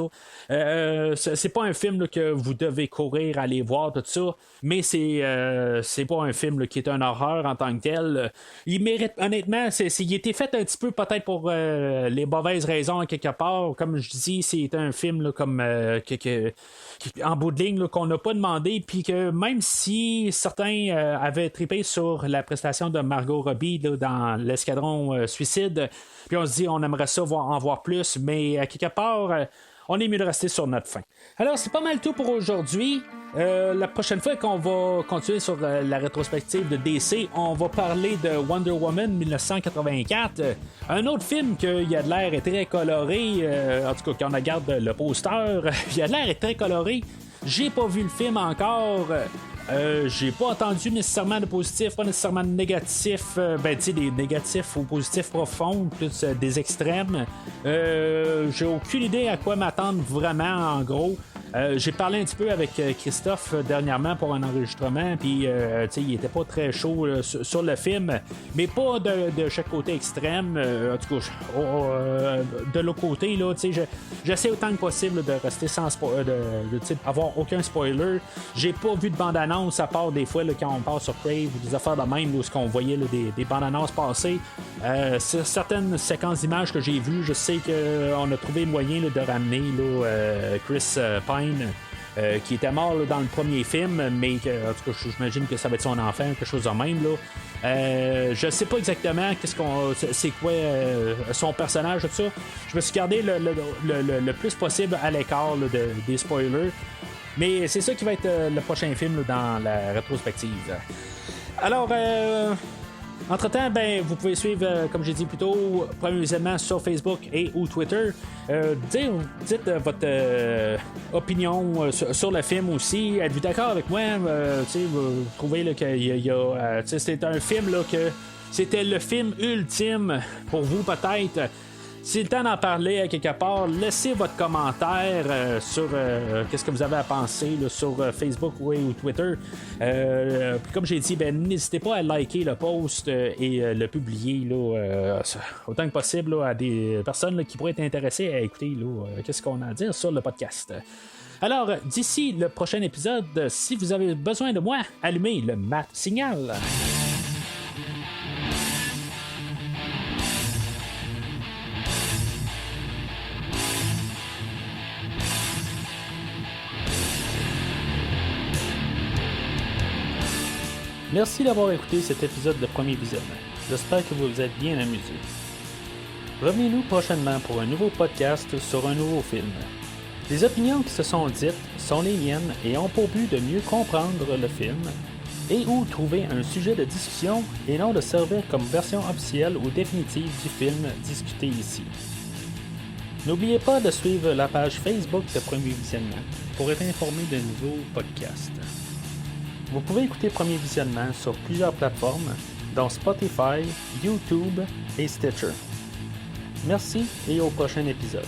C'est pas un film là, que vous devez courir, aller voir, tout ça, mais c'est pas un film là, qui est un horreur en tant que tel. Il mérite, honnêtement, il a été fait un petit peu peut-être pour les mauvaises raisons quelque part. Comme je dis, c'est un film là, comme en bout de ligne là, qu'on n'a pas demandé, puis que même si certains avaient trippé sur la prestation de Margot Robbie là, dans l'Escadron Suicide, puis on se dit on aimerait ça en voir plus, mais à quelque part on est mieux de rester sur notre fin. Alors c'est pas mal tout pour aujourd'hui. La prochaine fois qu'on va continuer sur la rétrospective de DC, on va parler de Wonder Woman 1984. Un autre film qui a de l'air est très coloré, en tout cas quand on regarde le poster, il a de l'air est très coloré. J'ai pas vu le film encore. J'ai pas entendu nécessairement de positif, pas nécessairement de négatif. Ben, tu sais, des négatifs ou positifs profonds, plus des extrêmes. J'ai aucune idée à quoi m'attendre vraiment, en gros. J'ai parlé un petit peu avec Christophe dernièrement pour un enregistrement, puis il était pas très chaud sur le film, mais pas de chaque côté extrême. En tout cas, de l'autre côté, là, j'essaie autant que possible de rester sans avoir aucun spoiler. J'ai pas vu de bande-annonce à part des fois là, quand on passe sur Crave ou des affaires de même où on voyait là, des bandes-annonces passer. Certaines séquences d'images que j'ai vues, je sais qu'on a trouvé moyen là, de ramener là, Chris Pine. Qui était mort là, dans le premier film, mais en tout cas, j'imagine que ça va être son enfant, quelque chose de même. Là. Je sais pas exactement c'est quoi son personnage, tout ça. Je me suis gardé le plus possible à l'écart là, des spoilers. Mais c'est ça qui va être le prochain film là, dans la rétrospective. Alors, entre-temps, ben, vous pouvez suivre, comme j'ai dit plus tôt, premier visionnement sur Facebook et ou Twitter. Dites votre opinion sur le film aussi. Êtes-vous d'accord avec moi? Vous trouvez là, qu'il y a c'est un film là, que c'était le film ultime pour vous peut-être. C'est le temps d'en parler à quelque part. Laissez votre commentaire sur qu'est-ce que vous avez à penser là, sur Facebook ou Twitter. Puis comme j'ai dit, ben, n'hésitez pas à liker le post et le publier là, autant que possible là, à des personnes là, qui pourraient être intéressées à écouter là, qu'est-ce qu'on a à dire sur le podcast. Alors, d'ici le prochain épisode, si vous avez besoin de moi, allumez le mat signal. Merci d'avoir écouté cet épisode de Premier Visionnement. J'espère que vous vous êtes bien amusé. Revenez-nous prochainement pour un nouveau podcast sur un nouveau film. Les opinions qui se sont dites sont les miennes et ont pour but de mieux comprendre le film et ou trouver un sujet de discussion et non de servir comme version officielle ou définitive du film discuté ici. N'oubliez pas de suivre la page Facebook de Premier Visionnement pour être informé de nouveaux podcasts. Vous pouvez écouter Premier Visionnement sur plusieurs plateformes, dont Spotify, YouTube et Stitcher. Merci et au prochain épisode.